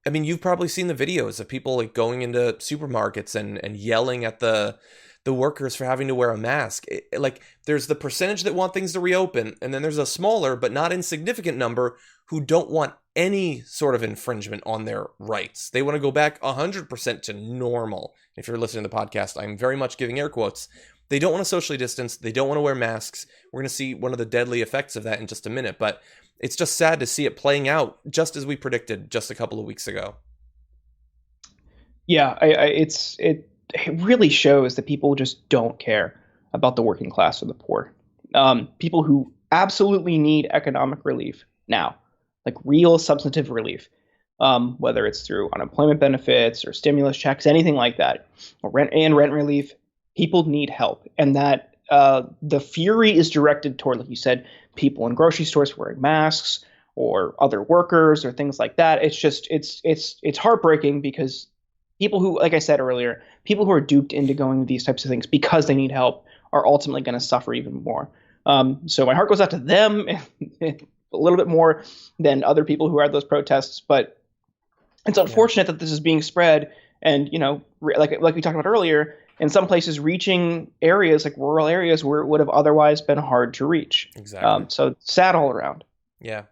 I mean, you've probably seen the videos of people like going into supermarkets and yelling at the workers for having to wear a mask. Like there's the percentage that want things to reopen, and then there's a smaller but not insignificant number who don't want any sort of infringement on their rights. They want to go back 100% to normal. If you're listening to the podcast, I'm very much giving air quotes. They don't want to socially distance. They don't want to wear masks. We're going to see one of the deadly effects of that in just a minute, but it's just sad to see it playing out just as we predicted just a couple of weeks ago. Yeah, it really shows that people just don't care about the working class or the poor. People who absolutely need economic relief now, like real substantive relief, whether it's through unemployment benefits or stimulus checks, anything like that, or rent relief. People need help, and that the fury is directed toward, like you said, people in grocery stores wearing masks or other workers or things like that. It's just it's heartbreaking because people who, like I said earlier, people who are duped into going to these types of things because they need help are ultimately going to suffer even more. So my heart goes out to them a little bit more than other people who are at those protests. But it's unfortunate that this is being spread, and like we talked about earlier, in some places reaching areas like rural areas where it would have otherwise been hard to reach. Exactly. So sad all around. Yeah.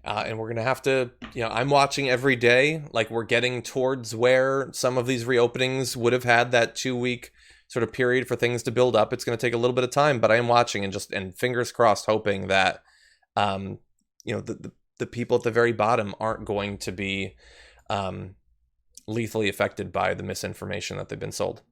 And we're going to have to, I'm watching every day, like we're getting towards where some of these reopenings would have had that 2-week sort of period for things to build up. It's going to take a little bit of time, but I am watching and fingers crossed, hoping that, the people at the very bottom aren't going to be lethally affected by the misinformation that they've been sold.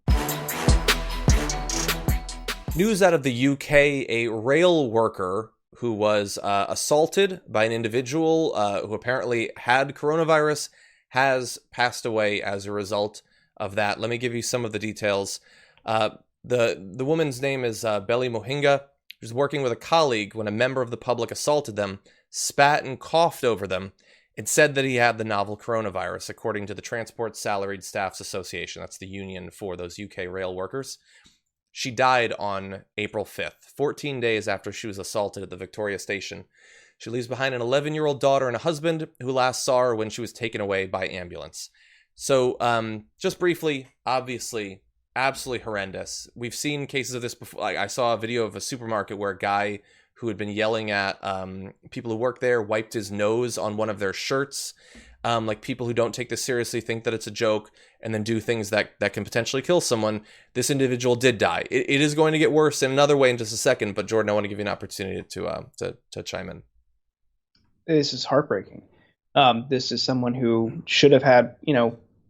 News out of the UK, a rail worker who was assaulted by an individual who apparently had coronavirus has passed away as a result of that. Let me give you some of the details. The woman's name is Belly Mujinga. She was working with a colleague when a member of the public assaulted them, spat and coughed over them, and said that he had the novel coronavirus, according to the Transport Salaried Staffs Association. That's the union for those UK rail workers. She died on April 5th, 14 days after she was assaulted at the Victoria station. She leaves behind an 11-year-old daughter and a husband who last saw her when she was taken away by ambulance. So just briefly, obviously, absolutely horrendous. We've seen cases of this before. Like, I saw a video of a supermarket where a guy who had been yelling at people who work there wiped his nose on one of their shirts. Like people who don't take this seriously think that it's a joke and then do things that can potentially kill someone. This individual did die. It is going to get worse in another way in just a second, but Jordan, I want to give you an opportunity to chime in. This is heartbreaking. This is someone who should have had,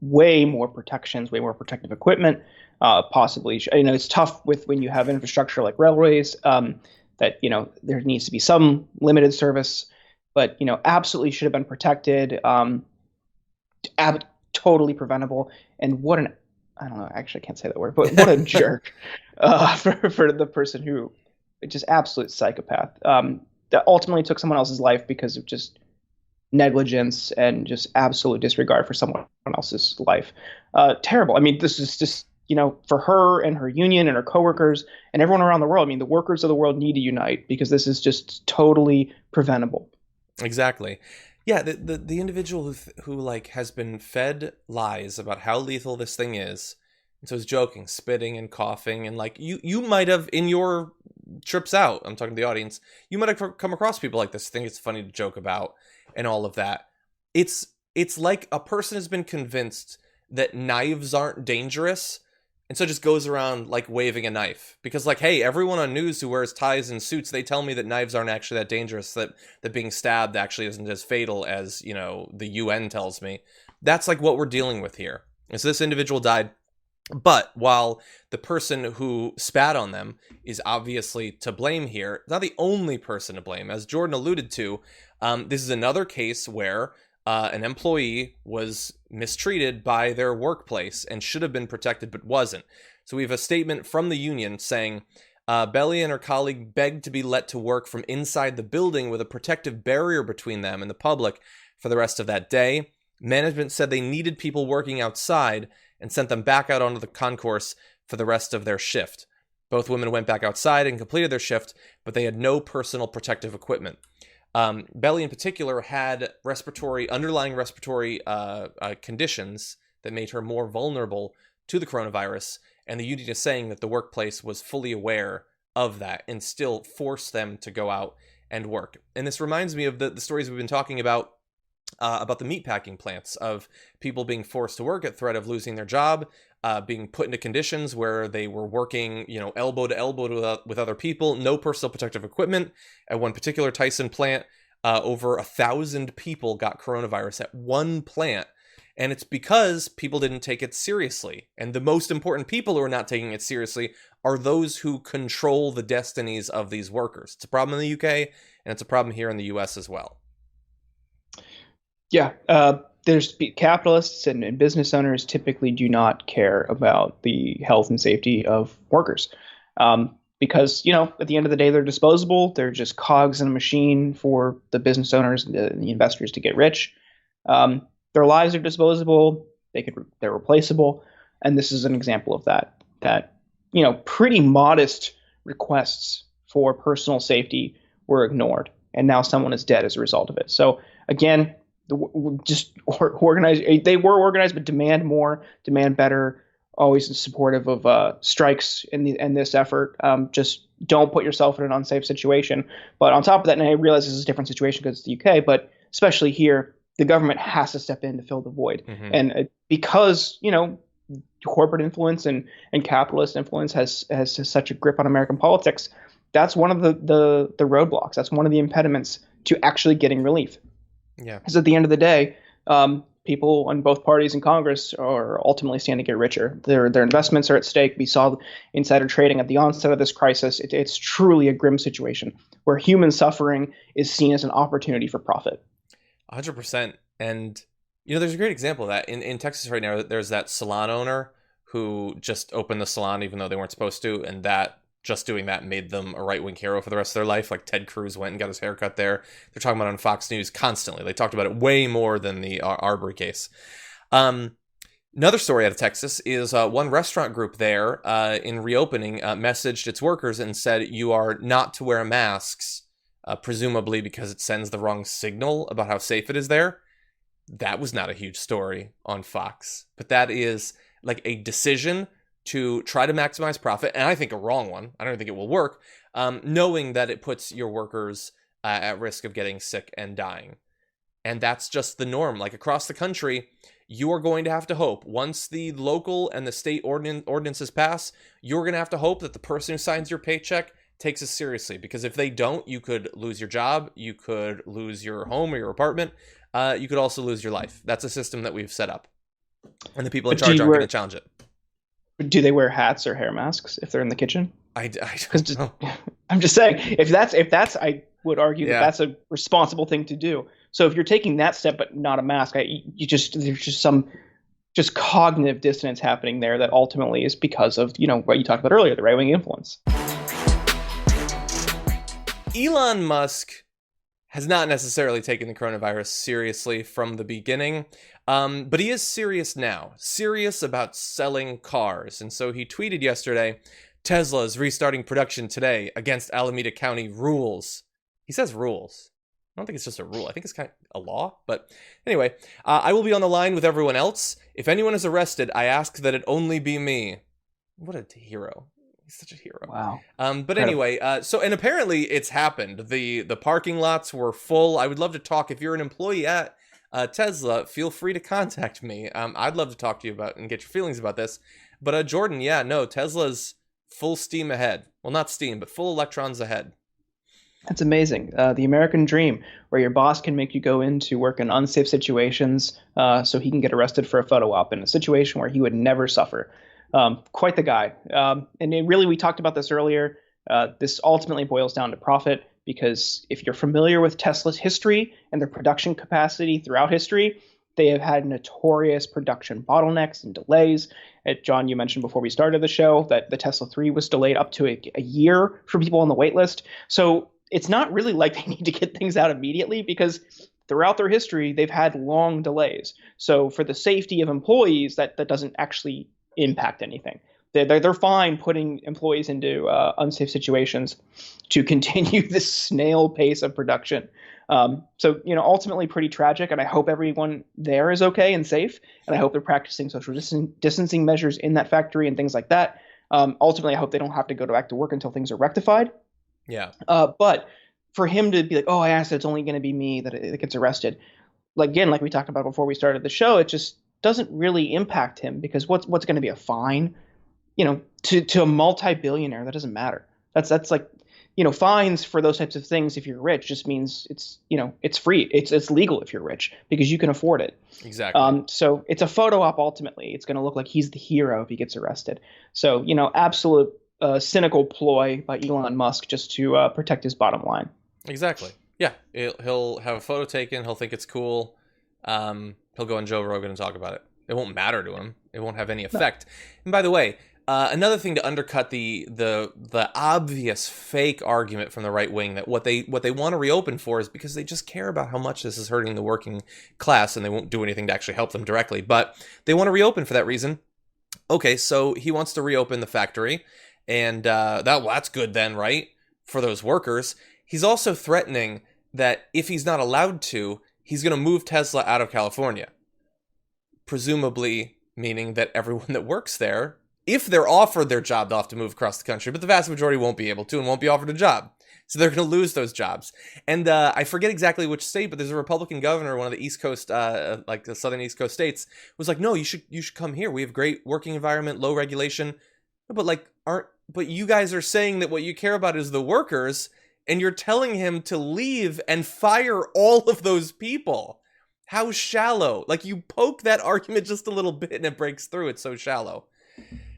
way more protections, way more protective equipment, possibly. It's tough when you have infrastructure like railways, that, there needs to be some limited service, but, absolutely should have been protected, totally preventable. And what I don't know, actually I can't say that word, but what a jerk for the person who, just absolute psychopath, that ultimately took someone else's life because of just negligence and just absolute disregard for someone else's life. Terrible. I mean, this is just, for her and her union and her coworkers and everyone around the world. I mean, the workers of the world need to unite because this is just totally preventable. Exactly. Yeah, the individual who like has been fed lies about how lethal this thing is, and so is joking, spitting and coughing, and like you might have in your trips out, I'm talking to the audience, you might have come across people like this, think it's funny to joke about and all of that. It's like a person has been convinced that knives aren't dangerous, and so just goes around like waving a knife because like, hey, everyone on news who wears ties and suits, they tell me that knives aren't actually that dangerous, that being stabbed actually isn't as fatal as, the UN tells me. That's like what we're dealing with here. And so this individual died But while the person who spat on them is obviously to blame here, it's not the only person to blame. As Jordan alluded to, this is another case where an employee was mistreated by their workplace and should have been protected but wasn't. So we have a statement from the union saying, Belly and her colleague begged to be let to work from inside the building with a protective barrier between them and the public for the rest of that day. Management said they needed people working outside and sent them back out onto the concourse for the rest of their shift. Both women went back outside and completed their shift, but they had no personal protective equipment. Belly in particular had underlying respiratory conditions that made her more vulnerable to the coronavirus, and the union is saying that the workplace was fully aware of that and still forced them to go out and work. And this reminds me of the stories we've been talking about the meatpacking plants, of people being forced to work at threat of losing their job, being put into conditions where they were working, elbow to elbow with other people, no personal protective equipment. At one particular Tyson plant, over 1,000 people got coronavirus at one plant. And it's because people didn't take it seriously. And the most important people who are not taking it seriously are those who control the destinies of these workers. It's a problem in the UK, and it's a problem here in the US as well. Yeah, there's capitalists and business owners typically do not care about the health and safety of workers because, at the end of the day, they're disposable. They're just cogs in a machine for the business owners and the investors to get rich. Their lives are disposable. They're replaceable. And this is an example of that, pretty modest requests for personal safety were ignored. And now someone is dead as a result of it. So again, they were organized, but demand more, demand better, always supportive of strikes in this effort. Just don't put yourself in an unsafe situation. But on top of that, and I realize this is a different situation because it's the UK, but especially here, the government has to step in to fill the void. Mm-hmm. And because, corporate influence and capitalist influence has such a grip on American politics, that's one of the roadblocks. That's one of the impediments to actually getting relief. Yeah. Because at the end of the day, people on both parties in Congress are ultimately standing to get richer. Their investments are at stake. We saw insider trading at the onset of this crisis. It's truly a grim situation where human suffering is seen as an opportunity for profit. 100%. And, there's a great example of that. In Texas right now, there's that salon owner who just opened the salon even though they weren't supposed to, and that just doing that made them a right-wing hero for the rest of their life. Like Ted Cruz went and got his hair cut there. They're talking about it on Fox News constantly. They talked about it way more than the Arbery case. Another story out of Texas is one restaurant group there in reopening messaged its workers and said, you are not to wear masks, presumably because it sends the wrong signal about how safe it is there. That was not a huge story on Fox, but that is like a decision to try to maximize profit, and I think a wrong one. I don't think it will work, knowing that it puts your workers at risk of getting sick and dying. And that's just the norm. Like across the country, you are going to have to hope, once the local and the state ordinances pass, you're going to have to hope that the person who signs your paycheck takes it seriously. Because if they don't, you could lose your job, you could lose your home or your apartment, you could also lose your life. That's a system that we've set up. And the people in charge aren't going to challenge it. Do they wear hats or hair masks if they're in the kitchen? I don't know. I'm just saying, if that's, I would argue that that's a responsible thing to do. So if you're taking that step but not a mask, there's just some cognitive dissonance happening there that ultimately is because of what you talked about earlier, the right-wing influence. Elon Musk has not necessarily taken the coronavirus seriously from the beginning, but he is serious now, serious about selling cars. And so he tweeted yesterday, Tesla is restarting production today against Alameda County rules. He says rules. I don't think it's just a rule. I think it's kind of a law. But anyway, I will be on the line with everyone else. If anyone is arrested, I ask that it only be me. What a hero. He's such a hero. Wow. But anyway, and apparently it's happened. The parking lots were full. I would love to talk. If you're an employee at Tesla, feel free to contact me. I'd love to talk to you about and get your feelings about this. But Jordan, Tesla's full steam ahead. Well, not steam, but full electrons ahead. That's amazing. The American dream, where your boss can make you go in to work in unsafe situations so he can get arrested for a photo op in a situation where he would never suffer. Quite the guy. We talked about this earlier. This ultimately boils down to profit, because if you're familiar with Tesla's history and their production capacity throughout history, they have had notorious production bottlenecks and delays. John, you mentioned before we started the show that the Tesla 3 was delayed up to a year for people on the wait list. So it's not really like they need to get things out immediately, because throughout their history, they've had long delays. So for the safety of employees, that doesn't actually impact anything. They're fine putting employees into unsafe situations to continue this snail pace of production. So, ultimately pretty tragic, and I hope everyone there is okay and safe, and I hope they're practicing social distancing measures in that factory and things like that. Ultimately, I hope they don't have to go back to work until things are rectified. Yeah. But for him to be like, oh, I asked, it's only going to be me that gets arrested. Like we talked about before we started the show, it just doesn't really impact him, because what's going to be a fine? To a multi-billionaire, that doesn't matter. That's like, fines for those types of things, if you're rich, just means it's free. It's legal if you're rich, because you can afford it. Exactly. So it's a photo op. Ultimately, it's going to look like he's the hero if he gets arrested. So, absolute cynical ploy by Elon Musk just to protect his bottom line. Exactly. Yeah. He'll have a photo taken. He'll think it's cool. He'll go on Joe Rogan and talk about it. It won't matter to him. It won't have any effect. No. And by the way, another thing to undercut the obvious fake argument from the right wing that what they want to reopen for is because they just care about how much this is hurting the working class, and they won't do anything to actually help them directly. But they want to reopen for that reason. Okay, so he wants to reopen the factory, and that's good then, right? For those workers. He's also threatening that if he's not allowed to, he's going to move Tesla out of California. Presumably meaning that everyone that works there, if they're offered their job, they'll have to move across the country, but the vast majority won't be able to and won't be offered a job. So they're going to lose those jobs. And I forget exactly which state, but there's a Republican governor, one of the East Coast, like the southern East Coast states, was like, no, you should come here. We have great working environment, low regulation. But you guys are saying that what you care about is the workers, and you're telling him to leave and fire all of those people. How shallow. Like, you poke that argument just a little bit and it breaks through. It's so shallow.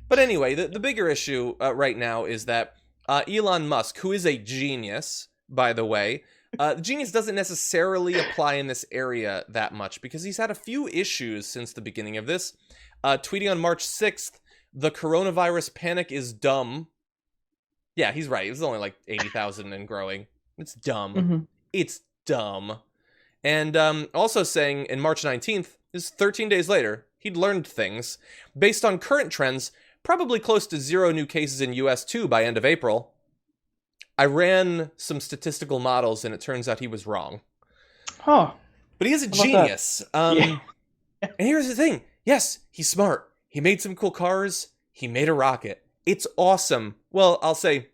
But anyway, the bigger issue right now is that Elon Musk, who is a genius, by the way, genius doesn't necessarily apply in this area that much, because he's had a few issues since the beginning of this. Tweeting on March 6th, the coronavirus panic is dumb. Yeah, he's right. It was only like 80,000 and growing. It's dumb. Mm-hmm. It's dumb. And also saying in March 19th, is 13 days later, he'd learned things. Based on current trends, probably close to 0 new cases in US too by end of April. I ran some statistical models and it turns out he was wrong. Huh. But he is a genius. And here's the thing. Yes, he's smart. He made some cool cars. He made a rocket. It's awesome. Well, I'll say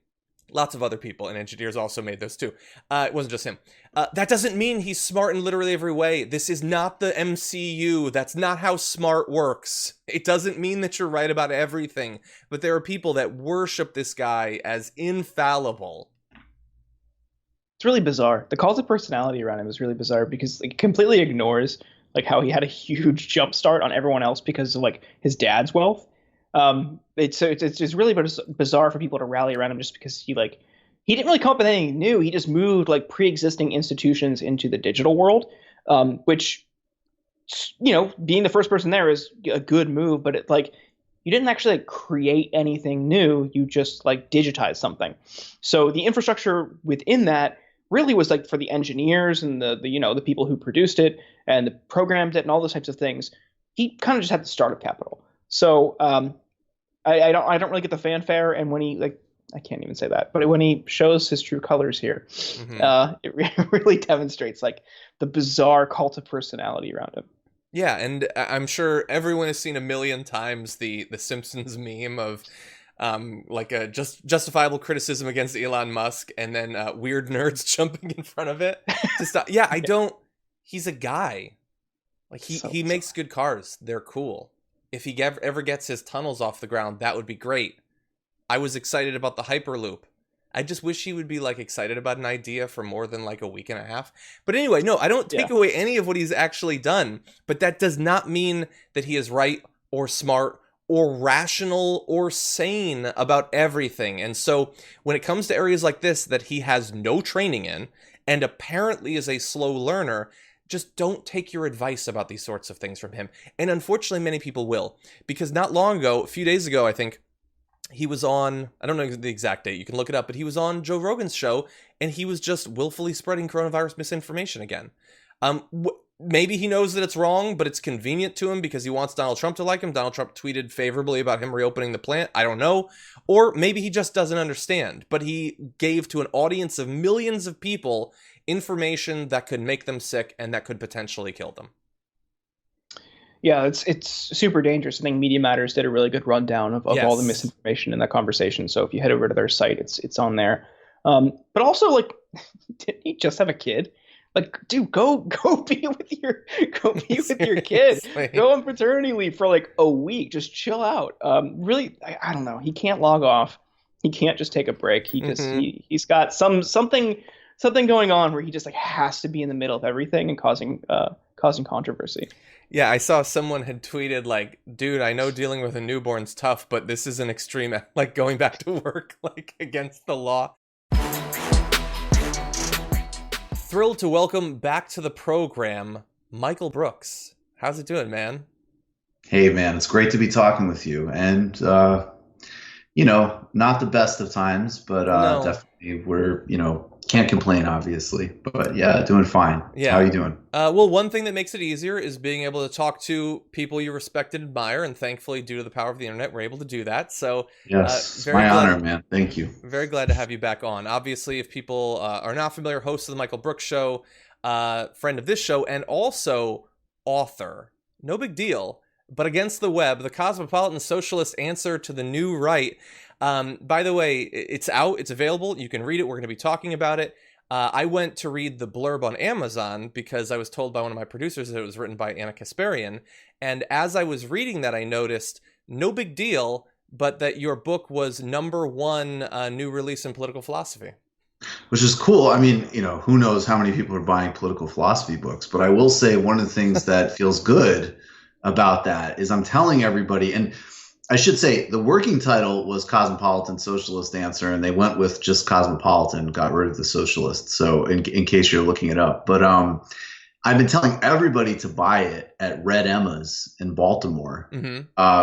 lots of other people and engineers also made those too. It wasn't just him. That doesn't mean he's smart in literally every way. This is not the MCU. That's not how smart works. It doesn't mean that you're right about everything. But there are people that worship this guy as infallible. It's really bizarre. The cult of personality around him is really bizarre, because it completely ignores like how he had a huge jump start on everyone else because of like his dad's wealth. It's really bizarre for people to rally around him just because he didn't really come up with anything new. He just moved like pre-existing institutions into the digital world, which, being the first person there is a good move, but you didn't actually create anything new. You just digitized something. So the infrastructure within that really was for the engineers and the people who produced it and the programmed it and all those types of things. He kind of just had the startup capital. So, I don't really get the fanfare, and when he I can't even say that, but when he shows his true colors here, it really demonstrates the bizarre cult of personality around him. Yeah, and I'm sure everyone has seen a million times the Simpsons meme of a justifiable criticism against Elon Musk, and then weird nerds jumping in front of it to stop. Yeah, he's a guy. He makes good cars. They're cool. If he ever gets his tunnels off the ground, that would be great. I was excited about the Hyperloop. I just wish he would be excited about an idea for more than a week and a half. But anyway, no, I don't take away any of what he's actually done. But that does not mean that he is right or smart or rational or sane about everything. And so when it comes to areas like this that he has no training in and apparently is a slow learner, just don't take your advice about these sorts of things from him. And unfortunately, many people will, because not long ago, a few days ago, I think, he was on, I don't know the exact date, you can look it up, but he was on Joe Rogan's show, and he was just willfully spreading coronavirus misinformation again. Maybe he knows that it's wrong, but it's convenient to him because he wants Donald Trump to like him. Donald Trump tweeted favorably about him reopening the plant. I don't know. Or maybe he just doesn't understand, but he gave to an audience of millions of people information that could make them sick and that could potentially kill them. Yeah, it's super dangerous. I think Media Matters did a really good rundown of all the misinformation in that conversation. So if you head over to their site, it's on there. But also, like, didn't he just have a kid? Like, dude, go be with your kid. Go on paternity leave for like a week. Just chill out. Really, I don't know. He can't log off. He can't just take a break. He just he's got something going on where he just like has to be in the middle of everything and causing controversy. Yeah, I saw someone had tweeted like, dude, I know dealing with a newborn's tough, but this is an extreme, like going back to work, like against the law. Thrilled to welcome back to the program, Michael Brooks. How's it doing, man? Hey, man, it's great to be talking with you. And, not the best of times, but definitely we're, can't complain, obviously. But yeah, doing fine. Yeah. How are you doing? Well, one thing that makes it easier is being able to talk to people you respect and admire. And thankfully, due to the power of the internet, we're able to do that. So yes, my honor, man. Thank you. Very glad to have you back on. Obviously, if people are not familiar, host of the Michael Brooks Show, friend of this show, and also author. No big deal. But Against the Web, the cosmopolitan socialist answer to the new right. By the way, it's out. It's available. You can read it. We're going to be talking about it. I went to read the blurb on Amazon because I was told by one of my producers that it was written by Anna Kasparian. And as I was reading that, I noticed, no big deal, but that your book was #1 new release in political philosophy. Which is cool. I mean, who knows how many people are buying political philosophy books. But I will say one of the things that feels good about that is I'm telling everybody, and I should say the working title was Cosmopolitan Socialist Answer, and they went with just Cosmopolitan, got rid of the Socialist. So in case you're looking it up. But I've been telling everybody to buy it at Red Emma's in Baltimore,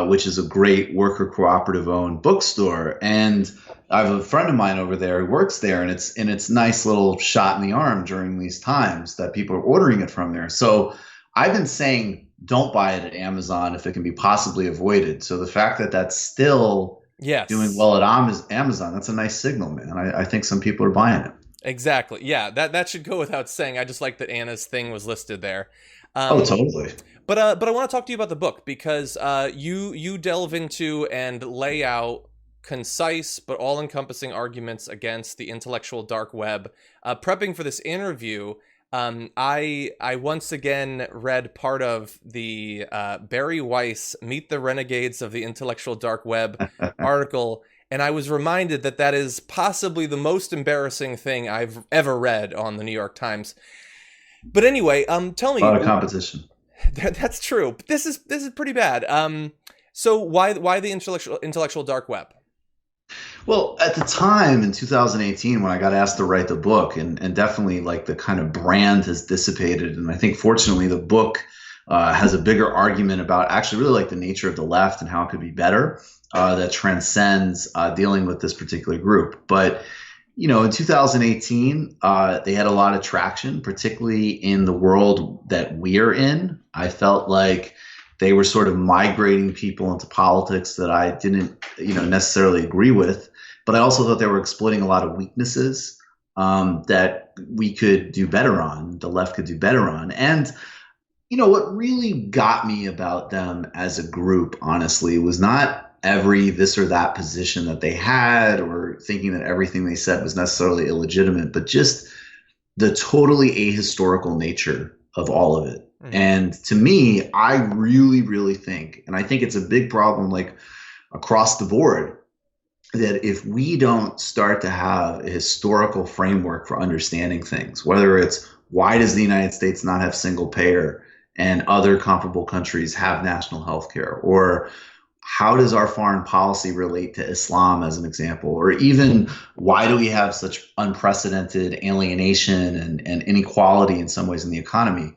which is a great worker cooperative owned bookstore. And I have a friend of mine over there who works there, and it's nice little shot in the arm during these times that people are ordering it from there. So I've been saying, don't buy it at Amazon if it can be possibly avoided. So the fact that that's still doing well at Amazon, that's a nice signal, man. I think some people are buying it. Exactly. Yeah, that should go without saying. I just like that Anna's thing was listed there. Oh, totally. But I want to talk to you about the book because you delve into and lay out concise but all-encompassing arguments against the intellectual dark web. Prepping for this interview, I once again read part of the Barry Weiss Meet the Renegades of the Intellectual Dark Web article, and I was reminded that is possibly the most embarrassing thing I've ever read on the New York Times. But anyway, tell me. A lot of competition. That's true. But this is pretty bad. So why the intellectual dark web? Well, at the time in 2018, when I got asked to write the book, and definitely like the kind of brand has dissipated, and I think fortunately the book has a bigger argument about actually really like the nature of the left and how it could be better that transcends dealing with this particular group. But in 2018, they had a lot of traction, particularly in the world that we're in. I felt like they were sort of migrating people into politics that I didn't, necessarily agree with. But I also thought they were exploiting a lot of weaknesses that we could do better on, the left could do better on. And, what really got me about them as a group, honestly, was not every this or that position that they had or thinking that everything they said was necessarily illegitimate, but just the totally ahistorical nature of all of it. And to me, I really, really think, and I think it's a big problem like across the board, that if we don't start to have a historical framework for understanding things, whether it's why does the United States not have single payer and other comparable countries have national health care, or how does our foreign policy relate to Islam as an example? Or even why do we have such unprecedented alienation and inequality in some ways in the economy?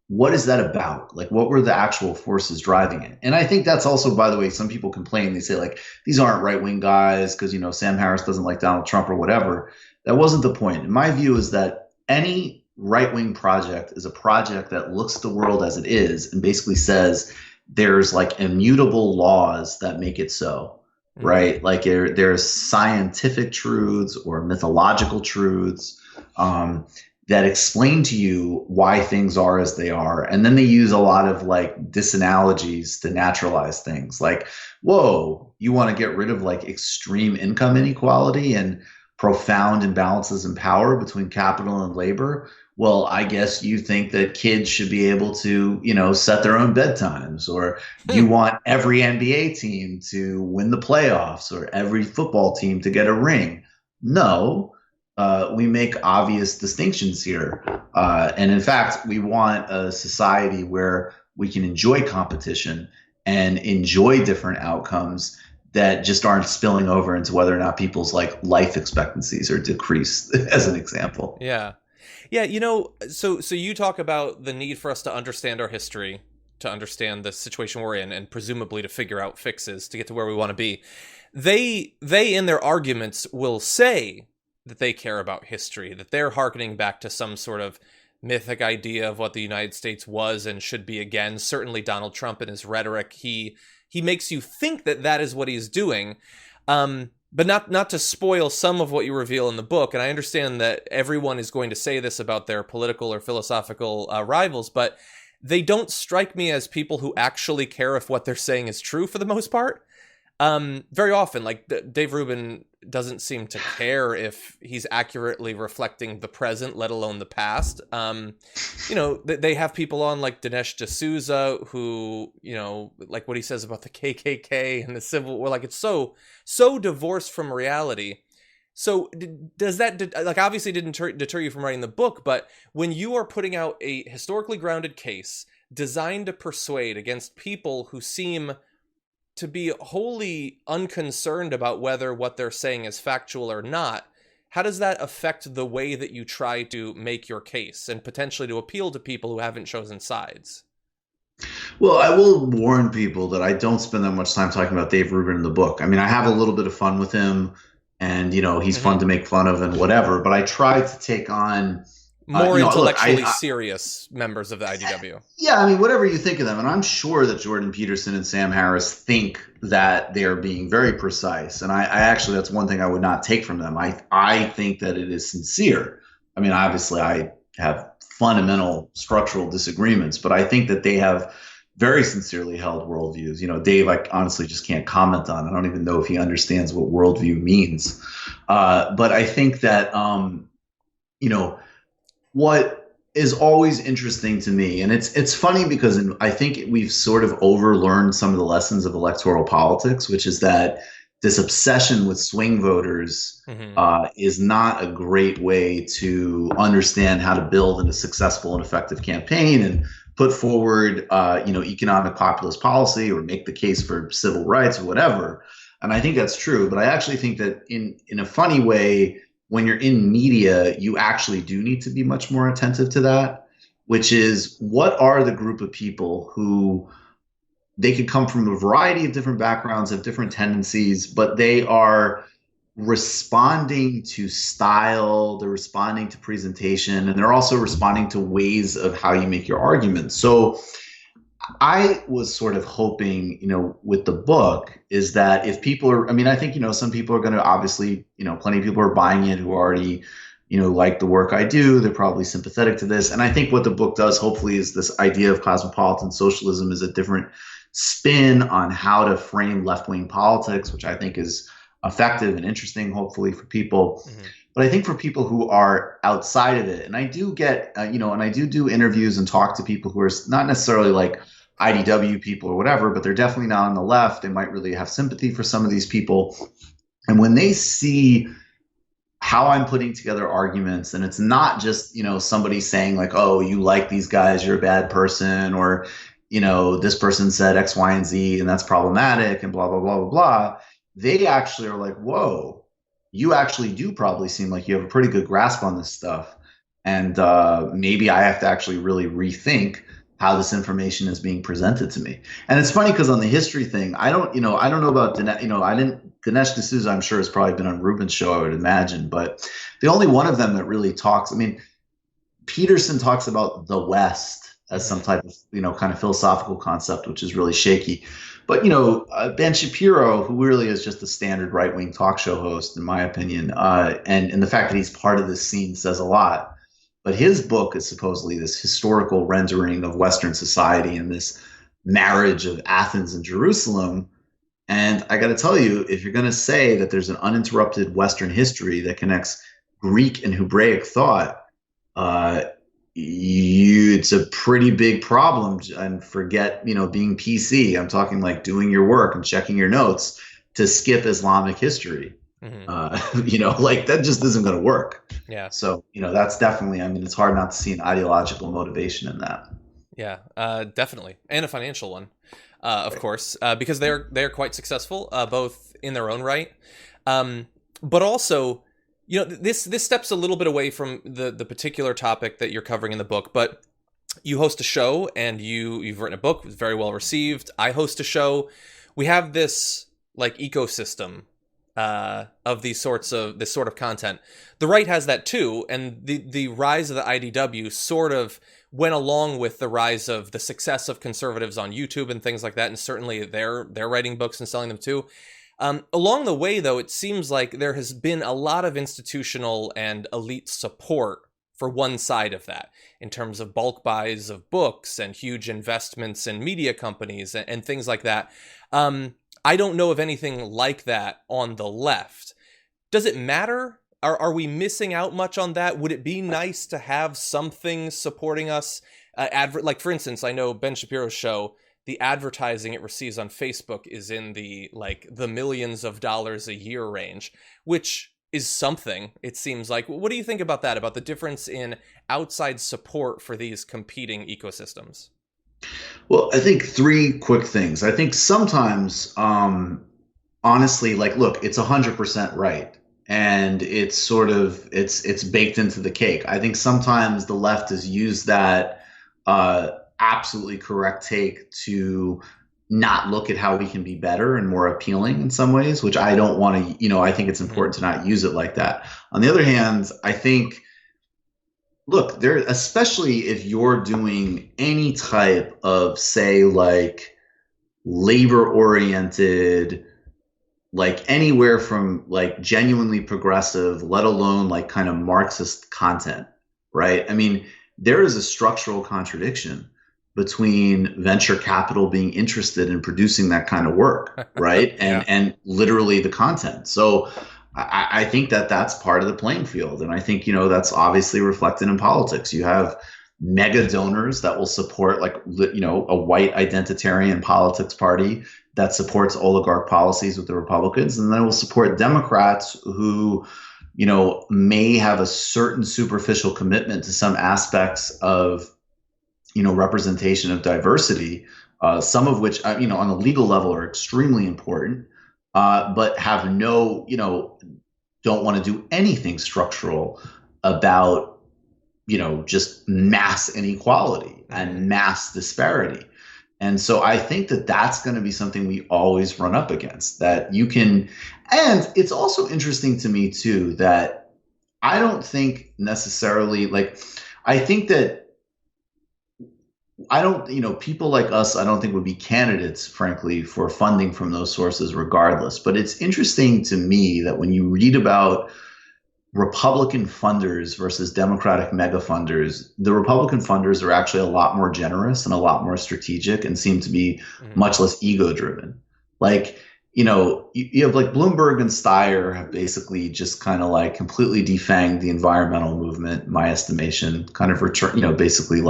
What is that about? Like, what were the actual forces driving it? And I think that's also, by the way, some people complain. They say, like, these aren't right-wing guys because, Sam Harris doesn't like Donald Trump or whatever. That wasn't the point. And my view is that any right-wing project is a project that looks at the world as it is and basically says there's like immutable laws that make it so, right? Like there's scientific truths or mythological truths that explain to you why things are as they are. And then they use a lot of like disanalogies to naturalize things like, whoa, you want to get rid of like extreme income inequality and profound imbalances in power between capital and labor. Well, I guess you think that kids should be able to, set their own bedtimes, or you want every NBA team to win the playoffs or every football team to get a ring. No, we make obvious distinctions here. And in fact, we want a society where we can enjoy competition and enjoy different outcomes that just aren't spilling over into whether or not people's like life expectancies are decreased, as an example. Yeah. Yeah, so you talk about the need for us to understand our history, to understand the situation we're in, and presumably to figure out fixes to get to where we want to be. They in their arguments will say that they care about history, that they're hearkening back to some sort of mythic idea of what the United States was and should be again. Certainly Donald Trump in his rhetoric, he makes you think that that is what he's doing. But not to spoil some of what you reveal in the book, and I understand that everyone is going to say this about their political or philosophical rivals, but they don't strike me as people who actually care if what they're saying is true for the most part. Very often, like Dave Rubin doesn't seem to care if he's accurately reflecting the present, let alone the past. They have people on like Dinesh D'Souza who, like what he says about the KKK and the Civil War, like it's so divorced from reality. So does that, like, obviously didn't deter you from writing the book, but when you are putting out a historically grounded case designed to persuade against people who seem to be wholly unconcerned about whether what they're saying is factual or not, how does that affect the way that you try to make your case and potentially to appeal to people who haven't chosen sides? Well, I will warn people that I don't spend that much time talking about Dave Rubin in the book. I mean, I have a little bit of fun with him and, he's fun to make fun of and whatever, but I try to take on more intellectually serious members of the IDW. Yeah, I mean, whatever you think of them, and I'm sure that Jordan Peterson and Sam Harris think that they are being very precise, and I actually, that's one thing I would not take from them. I think that it is sincere. I mean, obviously, I have fundamental structural disagreements, but I think that they have very sincerely held worldviews. Dave, I honestly just can't comment on. I don't even know if he understands what worldview means. But I think that, what is always interesting to me, and it's funny because I think we've sort of overlearned some of the lessons of electoral politics, which is that this obsession with swing voters is not a great way to understand how to build a successful and effective campaign and put forward, economic populist policy or make the case for civil rights or whatever. And I think that's true. But I actually think that in a funny way, when you're in media, you actually do need to be much more attentive to that, which is what are the group of people who they could come from a variety of different backgrounds, have different tendencies, but they are responding to style, they're responding to presentation, and they're also responding to ways of how you make your argument. So I was sort of hoping, with the book is that if people are, I think, some people are going to obviously, plenty of people are buying it who already, like the work I do. They're probably sympathetic to this. And I think what the book does, hopefully, is this idea of cosmopolitan socialism is a different spin on how to frame left-wing politics, which I think is effective and interesting, hopefully, for people. But I think for people who are outside of it, and I do get, and I do interviews and talk to people who are not necessarily like IDW people or whatever, but they're definitely not on the left. They might really have sympathy for some of these people. And when they see how I'm putting together arguments, and it's not just, somebody saying like, oh, you like these guys, you're a bad person, or this person said X, Y, and Z, and that's problematic, and blah, blah, blah, blah, blah. They actually are like, whoa, you actually do probably seem like you have a pretty good grasp on this stuff. And maybe I have to actually really rethink how this information is being presented to me. And it's funny because on the history thing, I don't know about Dinesh D'Souza, I'm sure has probably been on Rubin's show, I would imagine, but the only one of them that really talks, Peterson talks about the West as some type of, kind of philosophical concept, which is really shaky. But, Ben Shapiro, who really is just a standard right-wing talk show host, in my opinion, and the fact that he's part of this scene says a lot. But his book is supposedly this historical rendering of Western society and this marriage of Athens and Jerusalem. And I got to tell you, if you're going to say that there's an uninterrupted Western history that connects Greek and Hebraic thought, it's a pretty big problem. And forget, being PC. I'm talking like doing your work and checking your notes to skip Islamic history. That just isn't going to work. Yeah. So, that's definitely, it's hard not to see an ideological motivation in that. Yeah, definitely. And a financial one, of course, because they're quite successful, both in their own right. But also, this steps a little bit away from the particular topic that you're covering in the book, but you host a show and you've written a book, it's very well received. I host a show. We have this like ecosystem of this sort of content. The right has that too, and the rise of the IDW sort of went along with the rise of the success of conservatives on YouTube and things like that, and certainly they're writing books and selling them too. Along the way, though, it seems like there has been a lot of institutional and elite support for one side of that, in terms of bulk buys of books and huge investments in media companies and things like that. I don't know of anything like that on the left. Does it matter? Are we missing out much on that? Would it be nice to have something supporting us? Like, for instance, I know Ben Shapiro's show, the advertising it receives on Facebook is in the millions of dollars a year range, which is something, it seems like. What do you think about that, about the difference in outside support for these competing ecosystems? Well, I think three quick things. I think sometimes, honestly, look, it's 100% right. And it's sort of, it's baked into the cake. I think sometimes the left has used that absolutely correct take to not look at how we can be better and more appealing in some ways, which I don't want to, I think it's important to not use it like that. On the other hand, I think, look, there, especially if you're doing any type of, say, labor-oriented, anywhere from genuinely progressive, let alone kind of Marxist content, right? There is a structural contradiction between venture capital being interested in producing that kind of work, right? Yeah. and literally the content. So I think that's part of the playing field. And I think, that's obviously reflected in politics. You have mega donors that will support a white identitarian politics party that supports oligarch policies with the Republicans, and then will support Democrats who, may have a certain superficial commitment to some aspects of, representation of diversity, some of which, on a legal level are extremely important, but have no, don't want to do anything structural about, just mass inequality and mass disparity. And so I think that's going to be something we always run up against, that you can. And it's also interesting to me, too, that I don't think necessarily I think that people like us, I don't think would be candidates, frankly, for funding from those sources regardless. But it's interesting to me that when you read about Republican funders versus Democratic mega funders, the Republican funders are actually a lot more generous and a lot more strategic and seem to be much less ego driven. You have Bloomberg and Steyer have basically just kind of completely defanged the environmental movement, in my estimation, kind of return, basically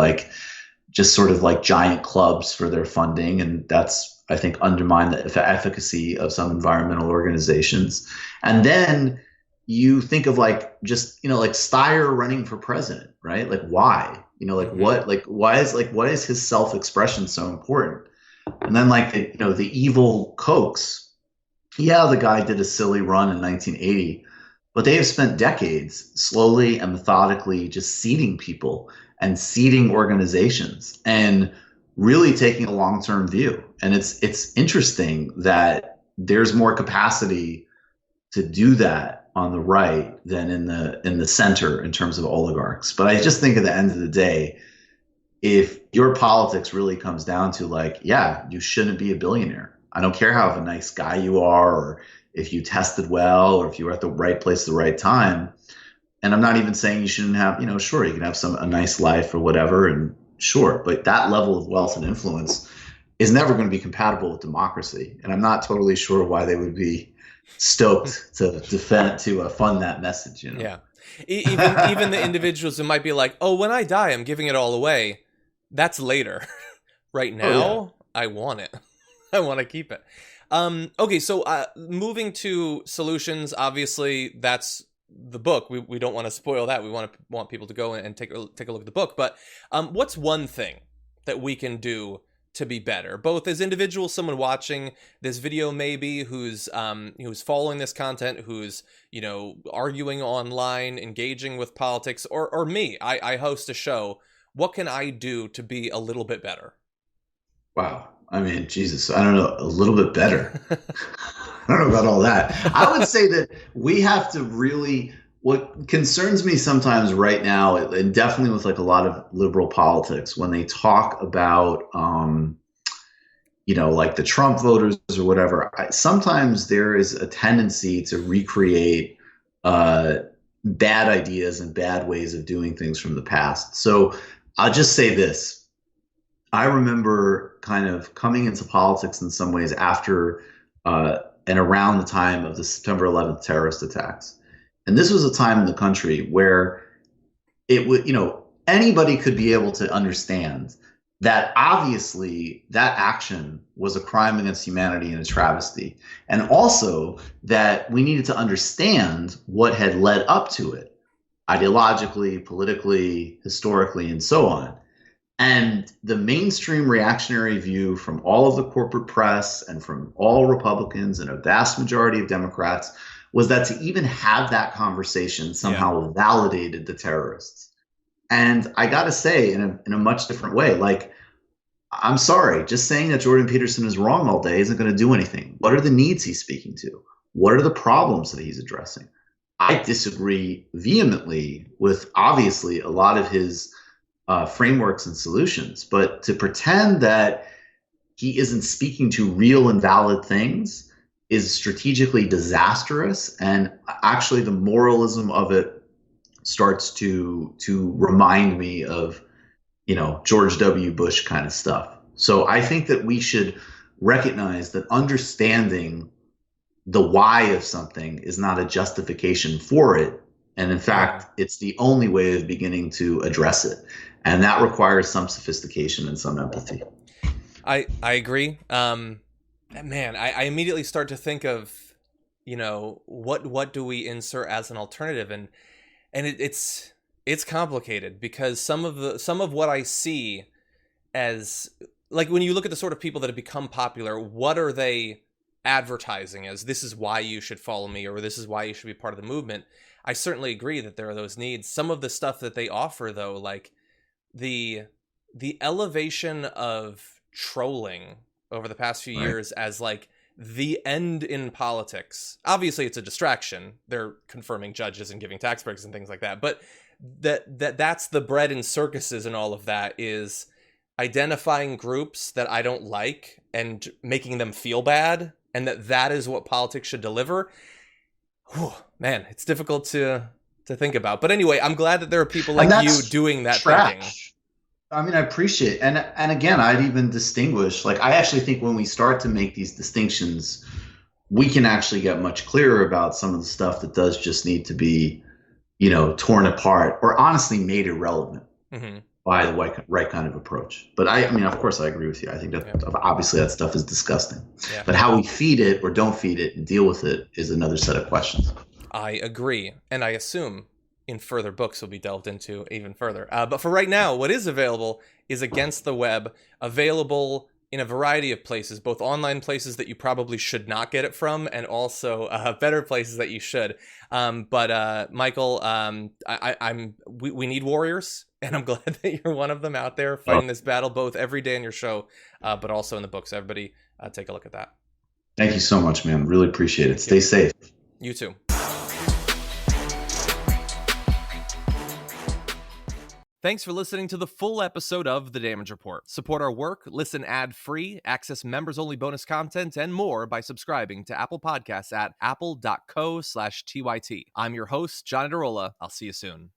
just sort of giant clubs for their funding. And that's, I think, undermined the efficacy of some environmental organizations. And then you think of just, Steyer running for president, right? Why? You know, why is his self-expression so important? And then the evil Kochs, yeah, the guy did a silly run in 1980, but they have spent decades slowly and methodically just seeding people and seeding organizations and really taking a long-term view. And it's interesting that there's more capacity to do that on the right than in the center in terms of oligarchs. But I just think at the end of the day, if your politics really comes down to you shouldn't be a billionaire. I don't care how of a nice guy you are, or if you tested well, or if you were at the right place at the right time. And I'm not even saying you shouldn't have, sure, you can have a nice life or whatever, and sure, but that level of wealth and influence is never going to be compatible with democracy. And I'm not totally sure why they would be stoked to fund that message. Yeah. Even the individuals who might be like, oh, when I die, I'm giving it all away. That's later. Right now, I want it. I want to keep it. Okay, so moving to solutions, obviously that's the book. We don't want to spoil that. We want people to go and take a look at the book. But what's one thing that we can do to be better, both as individuals, someone watching this video maybe who's following this content, who's arguing online, engaging with politics, or me. I host a show. What can I do to be a little bit better? Wow. I mean, Jesus, I don't know, a little bit better. I don't know about all that. I would say that we have to really, what concerns me sometimes right now, and definitely with a lot of liberal politics, when they talk about, the Trump voters or whatever, sometimes there is a tendency to recreate bad ideas and bad ways of doing things from the past. So I'll just say this. I remember kind of coming into politics in some ways after and around the time of the September 11th terrorist attacks. And this was a time in the country where it would, anybody could be able to understand that obviously that action was a crime against humanity and a travesty. And also that we needed to understand what had led up to it, ideologically, politically, historically, and so on. And the mainstream reactionary view from all of the corporate press and from all Republicans and a vast majority of Democrats was that to even have that conversation somehow validated the terrorists. And I got to say, in a much different way, I'm sorry, just saying that Jordan Peterson is wrong all day isn't going to do anything. What are the needs he's speaking to? What are the problems that he's addressing? I disagree vehemently with, obviously, a lot of his frameworks and solutions, but to pretend that he isn't speaking to real and valid things is strategically disastrous, and actually the moralism of it starts to remind me of George W. Bush kind of stuff. So I think that we should recognize that understanding the why of something is not a justification for it, and in fact it's the only way of beginning to address it. And that requires some sophistication and some empathy. I agree. Man, I immediately start to think of, what do we insert as an alternative, and it's complicated because some of what I see as, when you look at the sort of people that have become popular, what are they advertising as? This is why you should follow me, or this is why you should be part of the movement. I certainly agree that there are those needs. Some of the stuff that they offer, though, the elevation of trolling over the past few years as the end in politics. Obviously it's a distraction. They're confirming judges and giving tax breaks and things like that. But that's the bread and circuses and all of that is identifying groups that I don't like and making them feel bad, and that is what politics should deliver. Whew, man, it's difficult to think about. But anyway, I'm glad that there are people like you doing that thinking. I mean, I appreciate it. And again, I'd even distinguish, I actually think when we start to make these distinctions, we can actually get much clearer about some of the stuff that does just need to be, torn apart or honestly made irrelevant by the right kind of approach. But I mean, of course I agree with you. I think that obviously that stuff is disgusting, but how we feed it or don't feed it and deal with it is another set of questions. I agree. And I assume in further books will be delved into even further. But for right now, what is available is Against the Web, available in a variety of places, both online places that you probably should not get it from, and also better places that you should. But Michael, we need warriors, and I'm glad that you're one of them out there fighting this battle, both every day in your show, but also in the books. Everybody, take a look at that. Thank you so much, man. Really appreciate it. Stay safe. You too. Thanks for listening to the full episode of The Damage Report. Support our work, listen ad-free, access members-only bonus content, and more by subscribing to Apple Podcasts at apple.co/TYT. I'm your host, John Adarola. I'll see you soon.